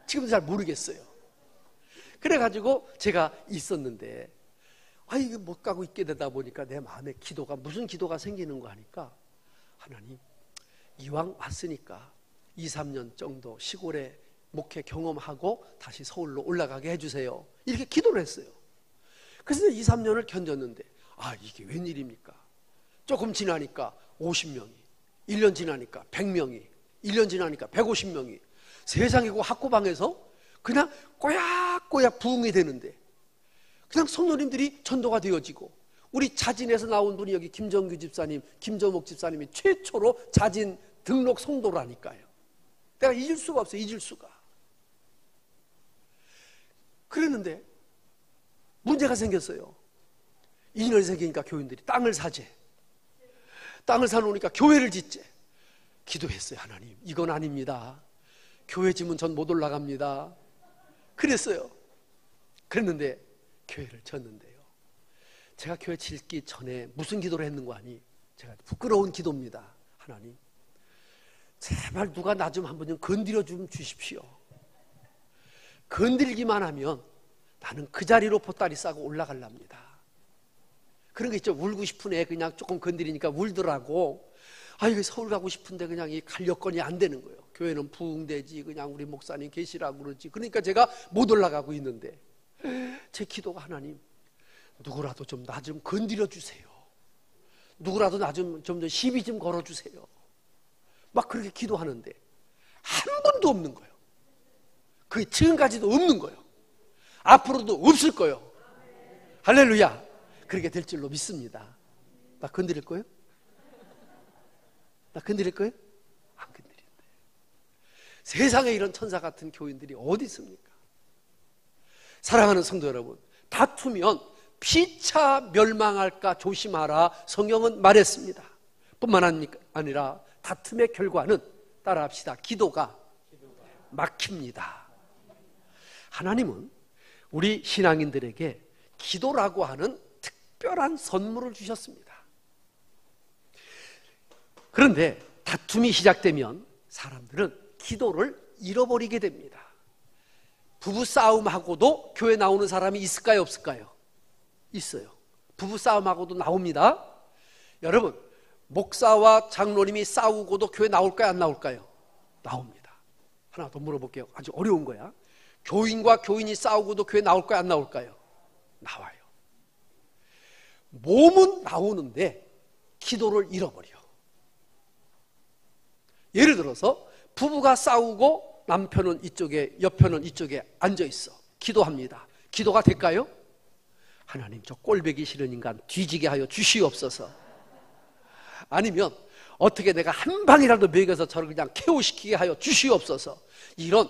지금도 잘 모르겠어요. 그래가지고 제가 있었는데 이거 못 가고 있게 되다 보니까 내 마음에 기도가 무슨 기도가 생기는 거 하니까 하나님 이왕 왔으니까 2, 3년 정도 시골에 목회 경험하고 다시 서울로 올라가게 해주세요. 이렇게 기도를 했어요. 그래서 2, 3년을 견뎠는데 이게 웬일입니까? 조금 지나니까 50명이 1년 지나니까 100명이 1년 지나니까 150명이 세상에 그 학고방에서 그냥 꼬약꼬약 부흥이 되는데 그냥 성도님들이 전도가 되어지고 우리 자진에서 나온 분이 여기 김정규 집사님, 김정옥 집사님이 최초로 자진 등록 성도라니까요. 내가 잊을 수가 없어요. 잊을 수가. 그랬는데 문제가 생겼어요. 인연이 생기니까 교인들이 땅을 사재. 땅을 사놓으니까 교회를 짓재. 기도했어요. 하나님 이건 아닙니다. 교회 지면 전 못 올라갑니다. 그랬어요. 그랬는데 교회를 졌는데요. 제가 교회 짓기 전에 무슨 기도를 했는 거 아니? 제가 부끄러운 기도입니다. 하나님 제발 누가 나 좀 한번 좀 건드려 좀 주십시오. 건들기만 하면 나는 그 자리로 보따리 싸고 올라갈랍니다. 그런 거 있죠. 울고 싶은 애 그냥 조금 건드리니까 울더라고. 이거 서울 가고 싶은데 그냥 이 갈 여건이 안 되는 거예요. 교회는 부흥되지 그냥 우리 목사님 계시라고 그러지. 그러니까 제가 못 올라가고 있는데 제 기도가 하나님 누구라도 좀 나 좀 건드려 주세요. 누구라도 나 좀 더 시비 좀 걸어 주세요. 막 그렇게 기도하는데 한 번도 없는 거예요. 그게 지금까지도 없는 거예요. 앞으로도 없을 거예요. 할렐루야. 그렇게 될 줄로 믿습니다. 나 건드릴 거예요? 나 건드릴 거예요? 안 건드린대. 세상에 이런 천사 같은 교인들이 어디 있습니까? 사랑하는 성도 여러분, 다투면 피차 멸망할까 조심하라 성경은 말했습니다. 뿐만 아니라 다툼의 결과는 따라합시다. 기도가 막힙니다. 하나님은 우리 신앙인들에게 기도라고 하는 특별한 선물을 주셨습니다. 그런데 다툼이 시작되면 사람들은 기도를 잃어버리게 됩니다. 부부싸움하고도 교회 나오는 사람이 있을까요? 없을까요? 있어요. 부부싸움하고도 나옵니다. 여러분, 목사와 장로님이 싸우고도 교회 나올까요? 안 나올까요? 나옵니다. 하나 더 물어볼게요. 아주 어려운 거야. 교인과 교인이 싸우고도 교회 나올까요? 안 나올까요? 나와요. 몸은 나오는데 기도를 잃어버려. 예를 들어서 부부가 싸우고 남편은 이쪽에, 여편은 이쪽에 앉아있어. 기도합니다. 기도가 될까요? 하나님, 저 꼴보기 싫은 인간 뒤지게 하여 주시옵소서. 아니면 어떻게 내가 한 방이라도 먹여서 저를 그냥 KO 시키게 하여 주시옵소서. 이런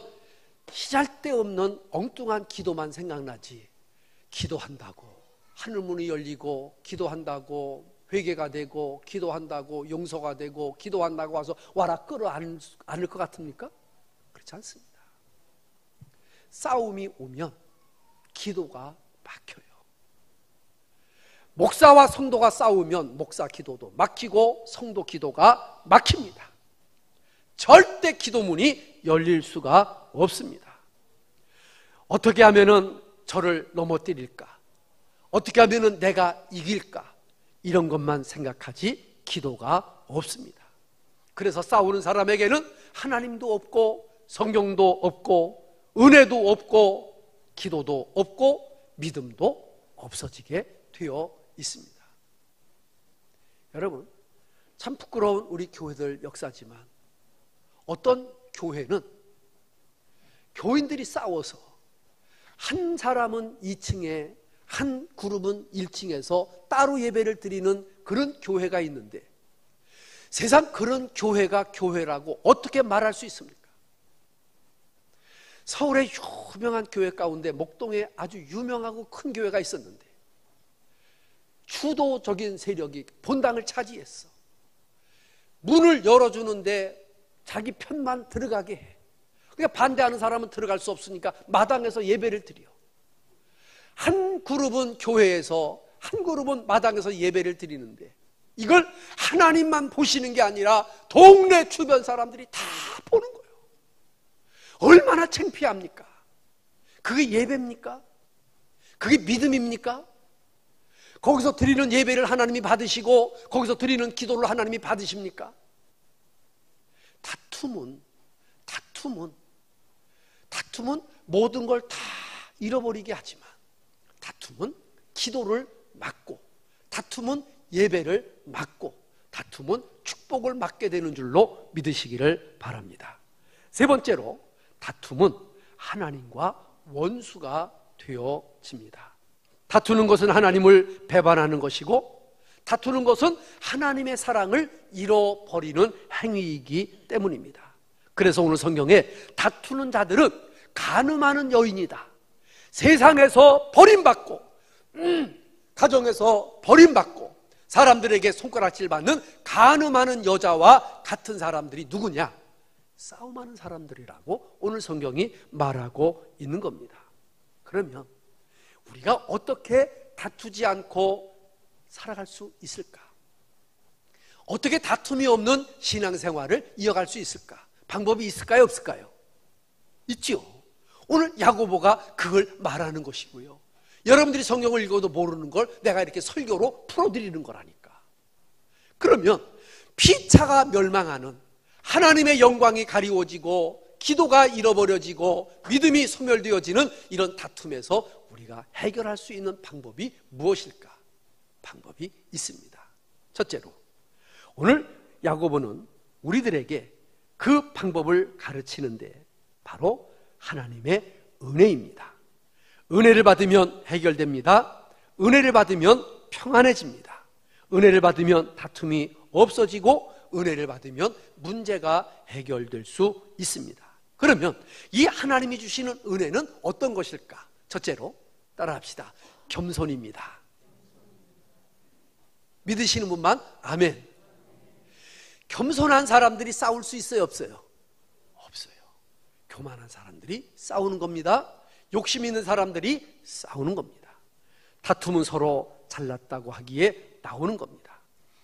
시잘데없는 엉뚱한 기도만 생각나지, 기도한다고 하늘문이 열리고, 기도한다고 회개가 되고, 기도한다고 용서가 되고, 기도한다고 와서 와라 끌어안을 것 같습니까? 그렇지 않습니다. 싸움이 오면 기도가 막혀요. 목사와 성도가 싸우면 목사 기도도 막히고 성도 기도가 막힙니다. 절대 기도문이 열릴 수가 없습니다. 어떻게 하면은 저를 넘어뜨릴까? 어떻게 하면은 내가 이길까? 이런 것만 생각하지 기도가 없습니다. 그래서 싸우는 사람에게는 하나님도 없고 성경도 없고 은혜도 없고 기도도 없고 믿음도 없어지게 되어 있습니다. 여러분, 참 부끄러운 우리 교회들 역사지만 어떤 교회는 교인들이 싸워서 한 사람은 2층에 한 그룹은 1층에서 따로 예배를 드리는 그런 교회가 있는데, 세상 그런 교회가 교회라고 어떻게 말할 수 있습니까? 서울의 유명한 교회 가운데 목동에 아주 유명하고 큰 교회가 있었는데 주도적인 세력이 본당을 차지했어. 문을 열어주는데 자기 편만 들어가게 해. 그러니까 반대하는 사람은 들어갈 수 없으니까 마당에서 예배를 드려. 한 그룹은 교회에서, 한 그룹은 마당에서 예배를 드리는데 이걸 하나님만 보시는 게 아니라 동네 주변 사람들이 다 보는 거예요. 얼마나 창피합니까? 그게 예배입니까? 그게 믿음입니까? 거기서 드리는 예배를 하나님이 받으시고 거기서 드리는 기도를 하나님이 받으십니까? 다툼은 모든 걸 다 잃어버리게 하지만 다툼은 기도를 막고, 다툼은 예배를 막고, 다툼은 축복을 막게 되는 줄로 믿으시기를 바랍니다. 세 번째로, 다툼은 하나님과 원수가 되어집니다. 다투는 것은 하나님을 배반하는 것이고, 다투는 것은 하나님의 사랑을 잃어버리는 행위이기 때문입니다. 그래서 오늘 성경에 다투는 자들은 간음하는 여인이다, 세상에서 버림받고, 가정에서 버림받고 사람들에게 손가락질 받는 간음하는 여자와 같은 사람들이 누구냐? 싸움하는 사람들이라고 오늘 성경이 말하고 있는 겁니다. 그러면 우리가 어떻게 다투지 않고 살아갈 수 있을까? 어떻게 다툼이 없는 신앙생활을 이어갈 수 있을까? 방법이 있을까요? 없을까요? 있죠. 오늘 야고보가 그걸 말하는 것이고요. 여러분들이 성경을 읽어도 모르는 걸 내가 이렇게 설교로 풀어드리는 거라니까. 그러면 피차가 멸망하는, 하나님의 영광이 가리워지고 기도가 잃어버려지고 믿음이 소멸되어지는 이런 다툼에서 우리가 해결할 수 있는 방법이 무엇일까? 방법이 있습니다. 첫째로 오늘 야고보는 우리들에게 그 방법을 가르치는데 바로 하나님의 은혜입니다. 은혜를 받으면 해결됩니다. 은혜를 받으면 평안해집니다. 은혜를 받으면 다툼이 없어지고 은혜를 받으면 문제가 해결될 수 있습니다. 그러면 이 하나님이 주시는 은혜는 어떤 것일까? 첫째로 따라합시다. 겸손입니다. 믿으시는 분만 아멘. 겸손한 사람들이 싸울 수 있어요, 없어요? 없어요. 교만한 사람들이 싸우는 겁니다. 욕심 있는 사람들이 싸우는 겁니다. 다툼은 서로 잘났다고 하기에 나오는 겁니다.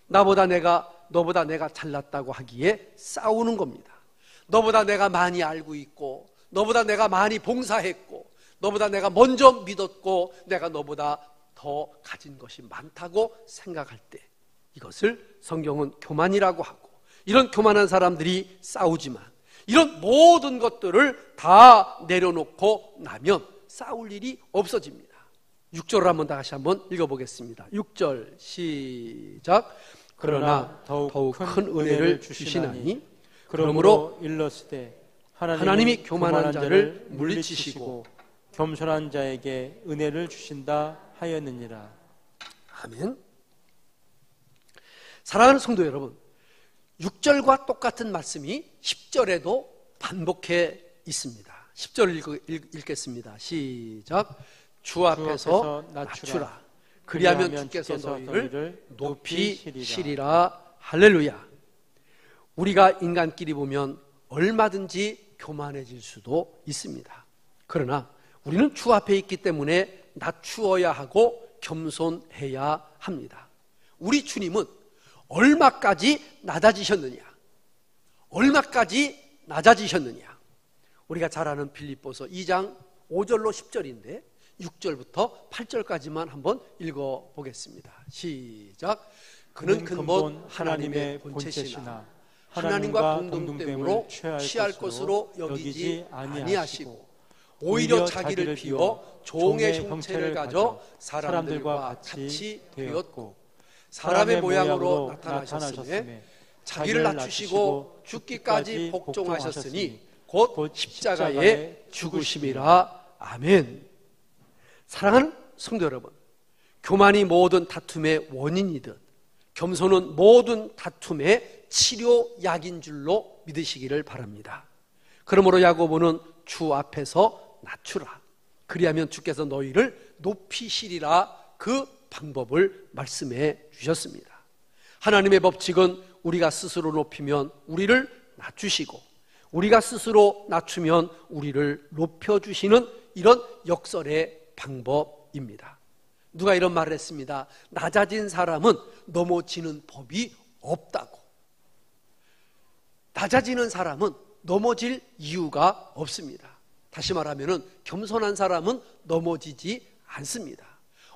너보다 내가 잘났다고 하기에 싸우는 겁니다. 너보다 내가 많이 알고 있고, 너보다 내가 많이 봉사했고, 너보다 내가 먼저 믿었고, 내가 너보다 더 가진 것이 많다고 생각할 때 이것을 성경은 교만이라고 하고, 이런 교만한 사람들이 싸우지만 이런 모든 것들을 다 내려놓고 나면 싸울 일이 없어집니다. 6절을 한번 다시 한번 읽어보겠습니다. 6절 시작. 그러나 더욱 큰 은혜를 주시나니 그러므로 일렀으되 하나님이 교만한 자를 물리치시고 겸손한 자에게 은혜를 주신다 하였느니라. 아멘. 사랑하는 성도 여러분, 6절과 똑같은 말씀이 10절에도 반복해 있습니다. 10절을 읽겠습니다. 시작. 주 앞에서 낮추라. 그리하면 주께서 너희를 높이 시리라. 할렐루야. 우리가 인간끼리 보면 얼마든지 교만해질 수도 있습니다. 그러나 우리는 주 앞에 있기 때문에 낮추어야 하고 겸손해야 합니다. 우리 주님은 얼마까지 낮아지셨느냐? 얼마까지 낮아지셨느냐? 우리가 잘 아는 빌립보서 2장 5절로 10절인데 6절부터 8절까지만 한번 읽어보겠습니다. 시작. 그는 근본 하나님의 본체시나 하나님과 공동됨으로 취할 것으로 여기지 아니하시고 오히려 자기를 비워 종의 형체를 가져 사람들과 같이 되었고 사람의 모양으로 나타나셨으며 자기를 낮추시고 죽기까지 복종하셨으니 곧 십자가에 죽으심이라. 아멘. 사랑하는 성도 여러분, 교만이 모든 다툼의 원인이듯 겸손은 모든 다툼의 치료약인 줄로 믿으시기를 바랍니다. 그러므로 야고보는 주 앞에서 낮추라. 그리하면 주께서 너희를 높이시리라. 그 방법을 말씀해 주셨습니다. 하나님의 법칙은 우리가 스스로 높이면 우리를 낮추시고 우리가 스스로 낮추면 우리를 높여주시는 이런 역설의 방법입니다. 누가 이런 말을 했습니다. 낮아진 사람은 넘어지는 법이 없다고. 낮아지는 사람은 넘어질 이유가 없습니다. 다시 말하면 겸손한 사람은 넘어지지 않습니다.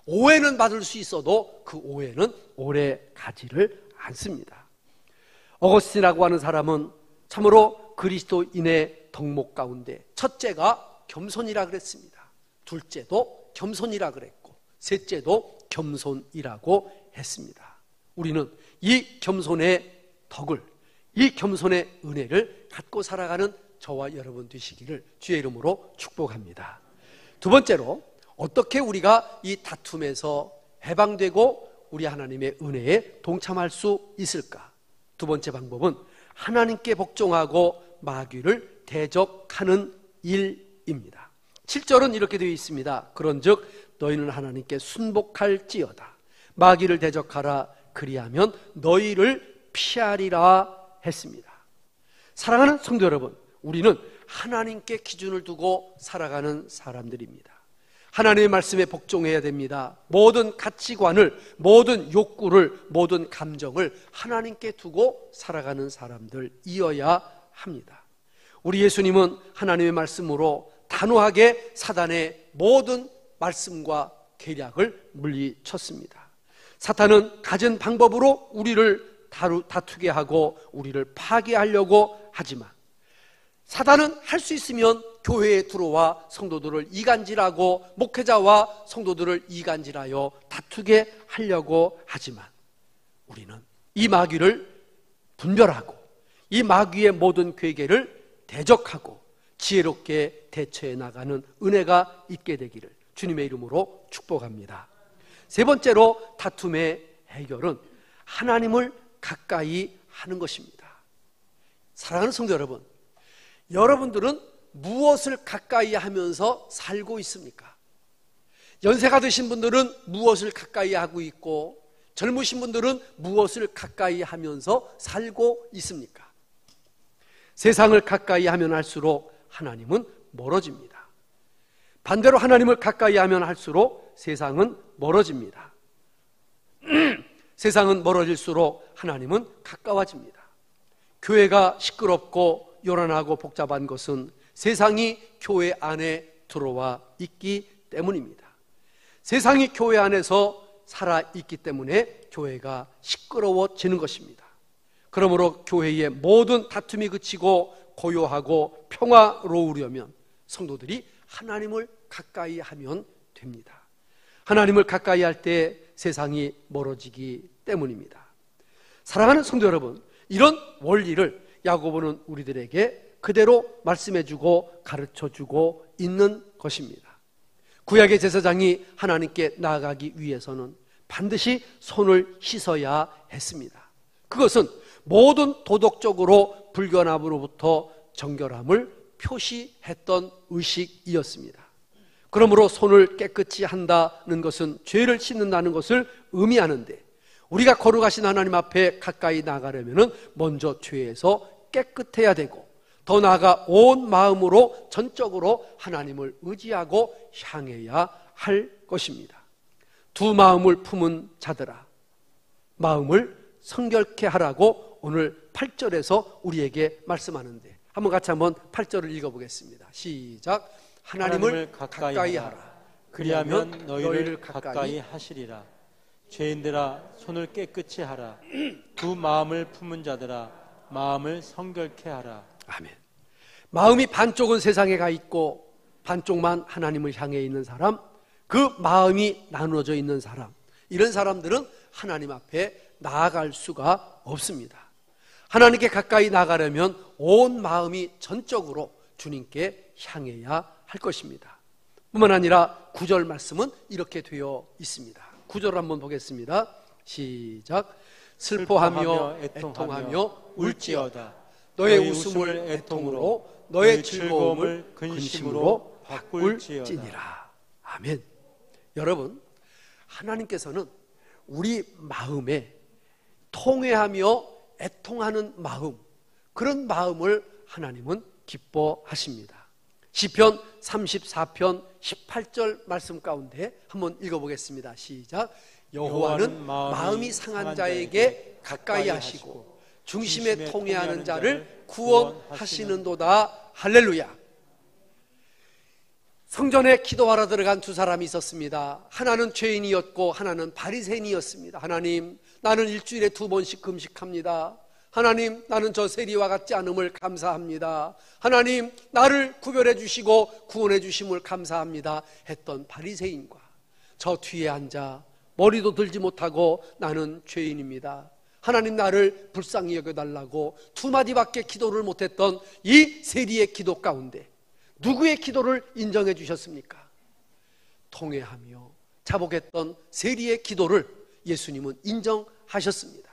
오해는 받을 수 있어도 그 오해는 오래 가지를 않습니다. 어거스틴이라고 하는 사람은 참으로 그리스도인의 덕목 가운데 첫째가 겸손이라 그랬습니다. 둘째도 겸손이라 그랬고 셋째도 겸손이라고 했습니다. 우리는 이 겸손의 덕을, 이 겸손의 은혜를 갖고 살아가는 저와 여러분 되시기를 주의 이름으로 축복합니다. 두 번째로 어떻게 우리가 이 다툼에서 해방되고 우리 하나님의 은혜에 동참할 수 있을까? 두 번째 방법은 하나님께 복종하고 마귀를 대적하는 일입니다. 7절은 이렇게 되어 있습니다. 그런즉 너희는 하나님께 순복할지어다. 마귀를 대적하라. 그리하면 너희를 피하리라 했습니다. 사랑하는 성도 여러분, 우리는 하나님께 기준을 두고 살아가는 사람들입니다. 하나님의 말씀에 복종해야 됩니다. 모든 가치관을, 모든 욕구를, 모든 감정을 하나님께 두고 살아가는 사람들이어야 합니다. 우리 예수님은 하나님의 말씀으로 단호하게 사단의 모든 말씀과 계략을 물리쳤습니다. 사탄은 가진 방법으로 우리를 다투게 하고 우리를 파괴하려고 하지만 사단은 할 수 있으면 교회에 들어와 성도들을 이간질하고 목회자와 성도들을 이간질하여 다투게 하려고 하지만 우리는 이 마귀를 분별하고 이 마귀의 모든 괴계를 대적하고 지혜롭게 대처해 나가는 은혜가 있게 되기를 주님의 이름으로 축복합니다. 세 번째로 다툼의 해결은 하나님을 가까이 하는 것입니다. 사랑하는 성도 여러분, 여러분들은 무엇을 가까이 하면서 살고 있습니까? 연세가 드신 분들은 무엇을 가까이 하고 있고 젊으신 분들은 무엇을 가까이 하면서 살고 있습니까? 세상을 가까이 하면 할수록 하나님은 멀어집니다. 반대로 하나님을 가까이 하면 할수록 세상은 멀어집니다. 세상은 멀어질수록 하나님은 가까워집니다. 교회가 시끄럽고 요란하고 복잡한 것은 세상이 교회 안에 들어와 있기 때문입니다. 세상이 교회 안에서 살아있기 때문에 교회가 시끄러워지는 것입니다. 그러므로 교회의 모든 다툼이 그치고 고요하고 평화로우려면 성도들이 하나님을 가까이 하면 됩니다. 하나님을 가까이 할 때 세상이 멀어지기 때문입니다. 사랑하는 성도 여러분, 이런 원리를 야고보는 우리들에게 그대로 말씀해주고 가르쳐주고 있는 것입니다. 구약의 제사장이 하나님께 나아가기 위해서는 반드시 손을 씻어야 했습니다. 그것은 모든 도덕적으로 불결함으로부터 정결함을 표시했던 의식이었습니다. 그러므로 손을 깨끗이 한다는 것은 죄를 씻는다는 것을 의미하는데 우리가 거룩하신 하나님 앞에 가까이 나가려면 먼저 죄에서 깨끗해야 되고 더 나아가 온 마음으로 전적으로 하나님을 의지하고 향해야 할 것입니다. 두 마음을 품은 자들아 마음을 성결케 하라고 오늘 8절에서 우리에게 말씀하는데 한번 8절을 읽어보겠습니다. 시작. 하나님을 가까이 하라. 그리하면 너희를 가까이 하시리라. 죄인들아 손을 깨끗이 하라. 두 마음을 품은 자들아 마음을 성결케 하라. 아멘. 마음이 반쪽은 세상에 가 있고 반쪽만 하나님을 향해 있는 사람, 그 마음이 나누어져 있는 사람, 이런 사람들은 하나님 앞에 나아갈 수가 없습니다. 하나님께 가까이 나가려면 온 마음이 전적으로 주님께 향해야 할 것입니다. 뿐만 아니라 9절 말씀은 이렇게 되어 있습니다. 9절 한번 보겠습니다. 시작. 슬퍼하며 애통하며 울지어다. 너의 웃음을 애통으로 너의 즐거움을 근심으로 바꿀지니라. 아멘. 여러분, 하나님께서는 우리 마음에 통회하며 애통하는 마음, 그런 마음을 하나님은 기뻐하십니다. 시편 34편 18절 말씀 가운데 한번 읽어보겠습니다. 시작. 여호와는 마음이 상한 자에게 가까이 하시고 중심에 통회하는 자를 구원하시는도다. 할렐루야. 성전에 기도하러 들어간 두 사람이 있었습니다. 하나는 죄인이었고 하나는 바리새인이었습니다. 하나님, 나는 일주일에 2번씩 금식합니다. 하나님, 나는 저 세리와 같지 않음을 감사합니다. 하나님, 나를 구별해 주시고 구원해 주심을 감사합니다 했던 바리새인과 저 뒤에 앉아 머리도 들지 못하고 나는 죄인입니다, 하나님 나를 불쌍히 여겨달라고 두 마디밖에 기도를 못했던 이 세리의 기도 가운데 누구의 기도를 인정해 주셨습니까? 통회하며 자복했던 세리의 기도를 예수님은 인정하셨습니다.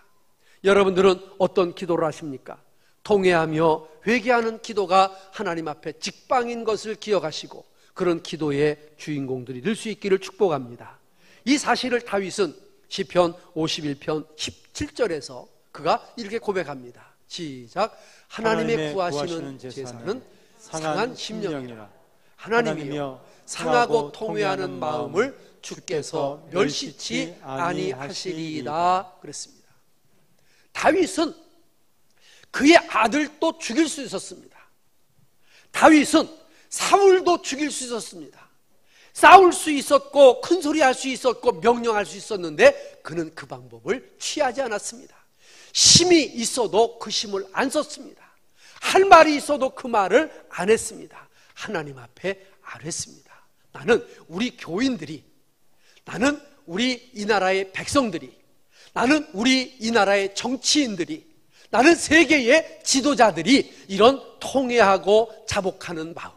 여러분들은 어떤 기도를 하십니까? 통회하며 회개하는 기도가 하나님 앞에 직방인 것을 기억하시고 그런 기도의 주인공들이 될 수 있기를 축복합니다. 이 사실을 다윗은 시편 51편 17절에서 그가 이렇게 고백합니다. 시작. 하나님의 구하시는 제사는 상한 심령이라. 하나님이여 상하고 통회하는 마음을 주께서 멸시치 아니하시리이다 그랬습니다. 다윗은 그의 아들도 죽일 수 있었습니다. 다윗은 사울도 죽일 수 있었습니다. 싸울 수 있었고 큰소리 할 수 있었고 명령할 수 있었는데 그는 그 방법을 취하지 않았습니다. 힘이 있어도 그 힘을 안 썼습니다. 할 말이 있어도 그 말을 안 했습니다. 하나님 앞에 아뢰습니다. 나는 우리 교인들이, 나는 우리 이 나라의 백성들이, 나는 우리 이 나라의 정치인들이, 나는 세계의 지도자들이 이런 통회하고 자복하는 마음,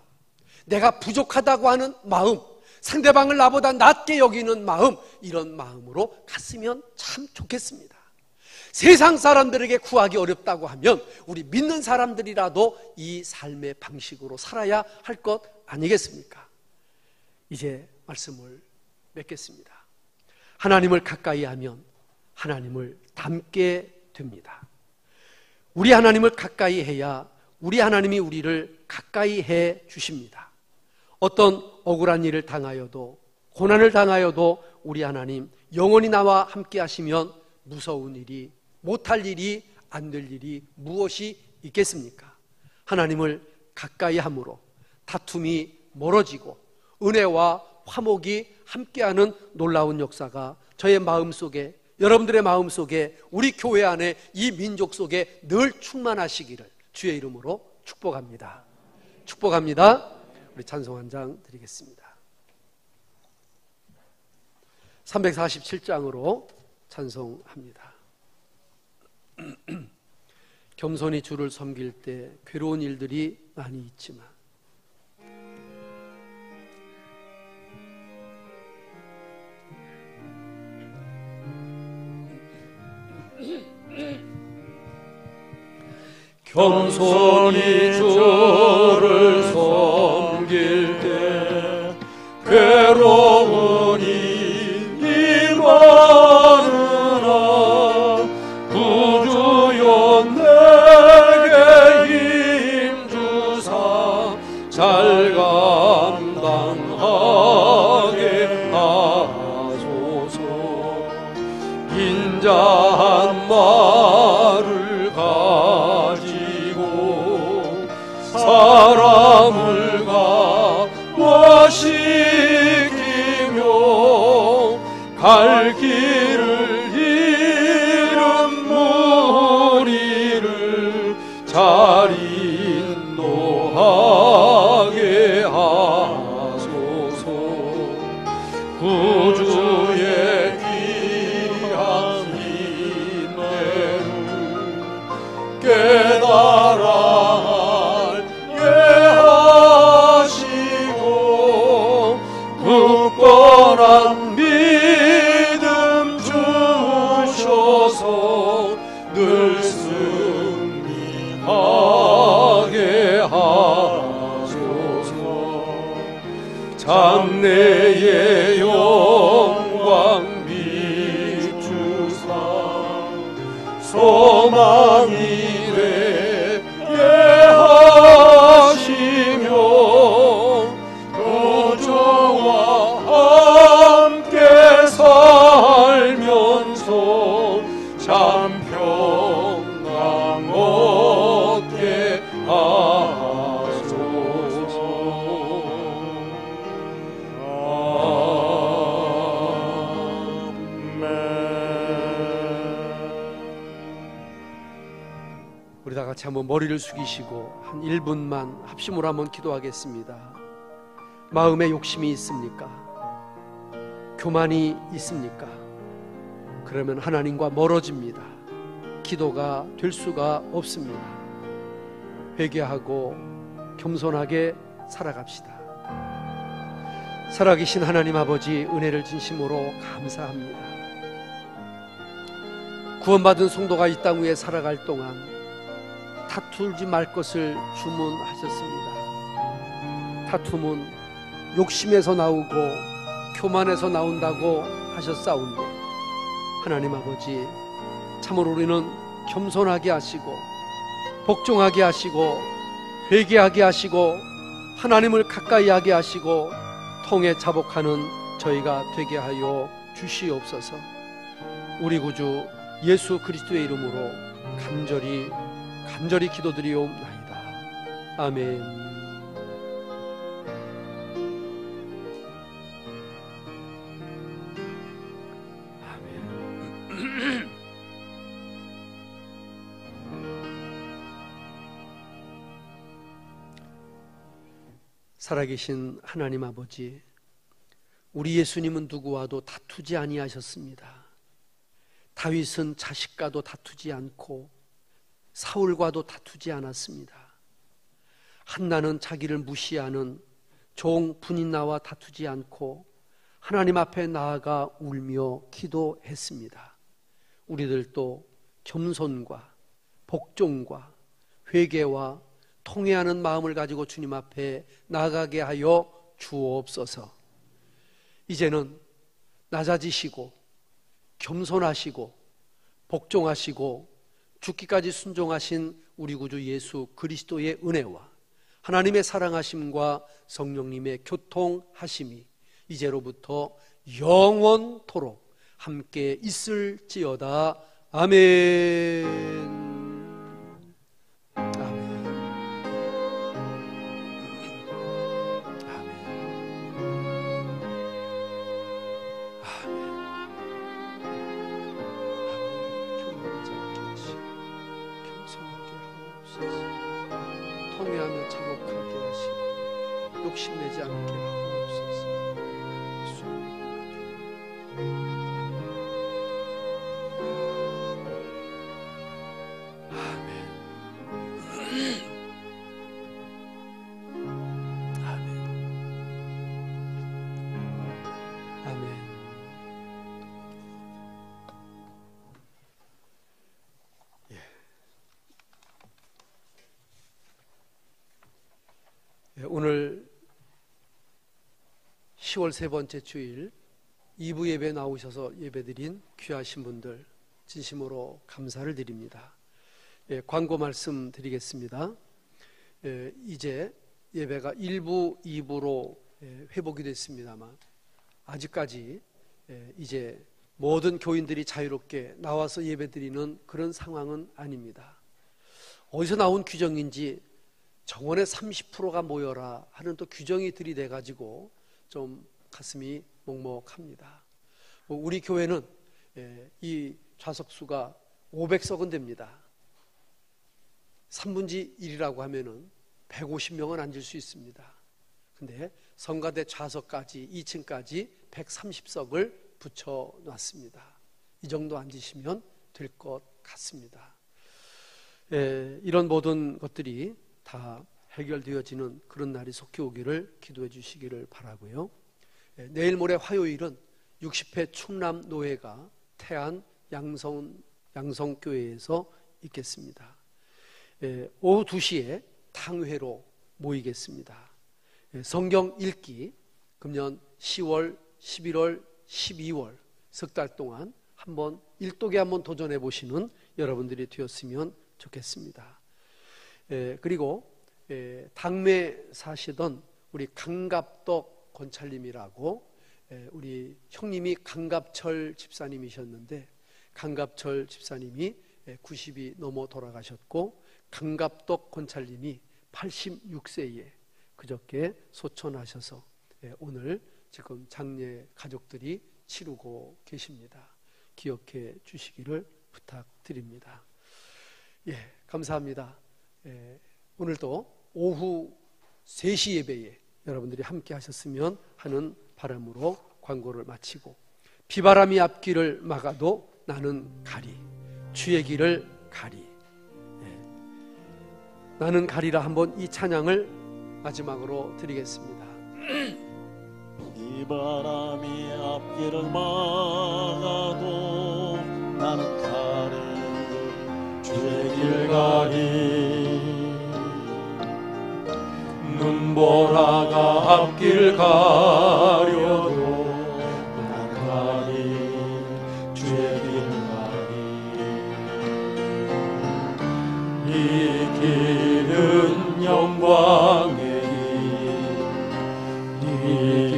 내가 부족하다고 하는 마음, 상대방을 나보다 낮게 여기는 마음, 이런 마음으로 갔으면 참 좋겠습니다. 세상 사람들에게 구하기 어렵다고 하면 우리 믿는 사람들이라도 이 삶의 방식으로 살아야 할 것 아니겠습니까? 이제 말씀을 맺겠습니다. 하나님을 가까이 하면 하나님을 닮게 됩니다. 우리 하나님을 가까이 해야 우리 하나님이 우리를 가까이 해 주십니다. 어떤 억울한 일을 당하여도, 고난을 당하여도 우리 하나님 영원히 나와 함께 하시면 무서운 일이, 못할 일이, 안 될 일이 무엇이 있겠습니까? 하나님을 가까이 함으로 다툼이 멀어지고 은혜와 화목이 함께하는 놀라운 역사가 저의 마음속에, 여러분들의 마음속에, 우리 교회 안에, 이 민족 속에 늘 충만하시기를 주의 이름으로 축복합니다. 축복합니다. 우리 찬송 한 장 드리겠습니다. 347장으로 찬송합니다. 겸손히 주를 섬길 때 괴로운 일들이 많이 있지만 겸손히 주를 섬길 때 괴로운 일이 많으나 구주여 내게 힘주사 잘 감당하게 하소서. 인자한 말을 가지고 사람을 감화시키며 갈 길을 잃은 무리를 잘 인도하게 하소서. 구주의 귀한 인내를 깨달아 알게 하시고 굳건한 믿음 주셔서 늘 승리하게 하소서. 장래의 영광 비추사 소망이 되게 하시며 구주와 함께 살면서 참 평강 얻게 하소서. 우리 다 같이 한번 머리를 숙이시고 한 1분만 합심으로 한번 기도하겠습니다. 마음에 욕심이 있습니까? 교만이 있습니까? 그러면 하나님과 멀어집니다. 기도가 될 수가 없습니다. 회개하고 겸손하게 살아갑시다. 살아계신 하나님 아버지, 은혜를 진심으로 감사합니다. 구원받은 성도가 이 땅 위에 살아갈 동안 다투지 말 것을 주문하셨습니다. 다툼은 욕심에서 나오고 교만에서 나온다고 하셨사온데, 하나님 아버지, 참으로 우리는 겸손하게 하시고 복종하게 하시고 회개하게 하시고 하나님을 가까이 하게 하시고 통해 자복하는 저희가 되게 하여 주시옵소서. 우리 구주 예수 그리스도의 이름으로 간절히 기도드리옵나이다. 아멘. 살아계신 하나님 아버지, 우리 예수님은 누구와도 다투지 아니하셨습니다. 다윗은 자식과도 다투지 않고 사울과도 다투지 않았습니다. 한나는 자기를 무시하는 종 분인나와 다투지 않고 하나님 앞에 나아가 울며 기도했습니다. 우리들도 겸손과 복종과 회개와 통회하는 마음을 가지고 주님 앞에 나아가게 하여 주옵소서. 이제는 낮아지시고 겸손하시고 복종하시고 죽기까지 순종하신 우리 구주 예수 그리스도의 은혜와 하나님의 사랑하심과 성령님의 교통하심이 이제로부터 영원토록 함께 있을지어다. 아멘. 통회하며 자복하게 하시고 욕심내지 않게 하옵소서. 아멘. 아멘. 아멘. 오늘 10월 세 번째 주일 2부 예배 나오셔서 예배드린 귀하신 분들 진심으로 감사를 드립니다. 광고 말씀 드리겠습니다. 이제 예배가 1부, 2부로 회복이 됐습니다만 아직까지 이제 모든 교인들이 자유롭게 나와서 예배드리는 그런 상황은 아닙니다. 어디서 나온 규정인지 정원의 30%가 모여라 하는 또 규정이 들이대 가지고 좀 가슴이 먹먹합니다. 우리 교회는 이 좌석수가 500석은 됩니다. 3분의 1이라고 하면은 150명은 앉을 수 있습니다. 근데 성가대 좌석까지 2층까지 130석을 붙여놨습니다. 이 정도 앉으시면 될 것 같습니다. 이런 모든 것들이 다 해결되어지는 그런 날이 속히 오기를 기도해 주시기를 바라고요. 내일 모레 화요일은 60회 충남노회가 태안 양성교회에서 있겠습니다. 오후 2시에 탕회로 모이겠습니다. 성경 읽기 금년 10월, 11월, 12월 석 달 동안 한번 일독에 한번 도전해 보시는 여러분들이 되었으면 좋겠습니다. 그리고 당매 사시던 우리 강갑덕 권찰님이라고 우리 형님이 강갑철 집사님이셨는데 강갑철 집사님이 90이 넘어 돌아가셨고 강갑덕 권찰님이 86세에 그저께 소천하셔서 오늘 지금 장례 가족들이 치르고 계십니다. 기억해 주시기를 부탁드립니다. 감사합니다. 오늘도 오후 3시 예배에 여러분들이 함께 하셨으면 하는 바람으로 광고를 마치고 비바람이 앞길을 막아도 나는 가리 주의 길을 가리 나는 가리라 한번 이 찬양을 마지막으로 드리겠습니다. 비바람이 앞길을 막아도 나는 가리 주의 길 가리 눈보라가 앞길 가려도 나는 가리 주의 길 가리 이 길은 영광의 길, 이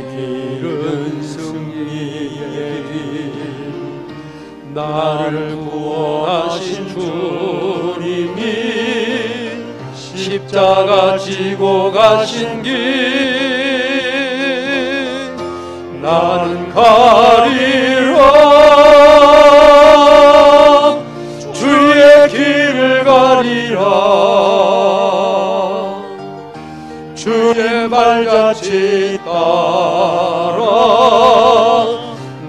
길은 승리의 길, 나를 구원하신 주님이 십자가 지고 가신 길, 나는 가리라 주의 길을 가리라 주의 발자취 따라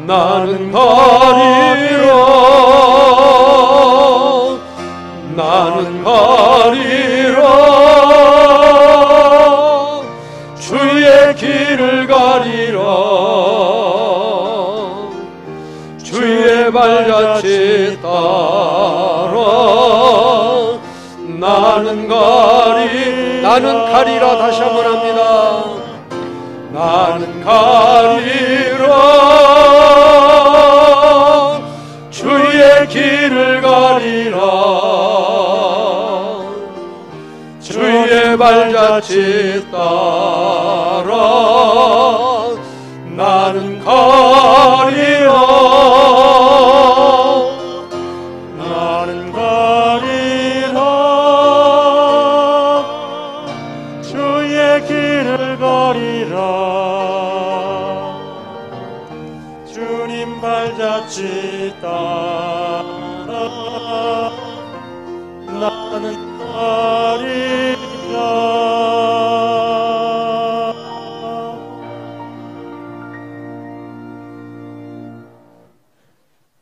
나는 가리라. 나는 가리라. 주의 길을 가리라. 주의 발자취 따라 나는 가리라. 다시 한번 합니다. 나는 가리라. 주의 길을 가리라. 주의 발자취 따라 나는 가리라. 나는 가리라. 주의 길을 가리라. 주님 발자취 따라 나는 가리라.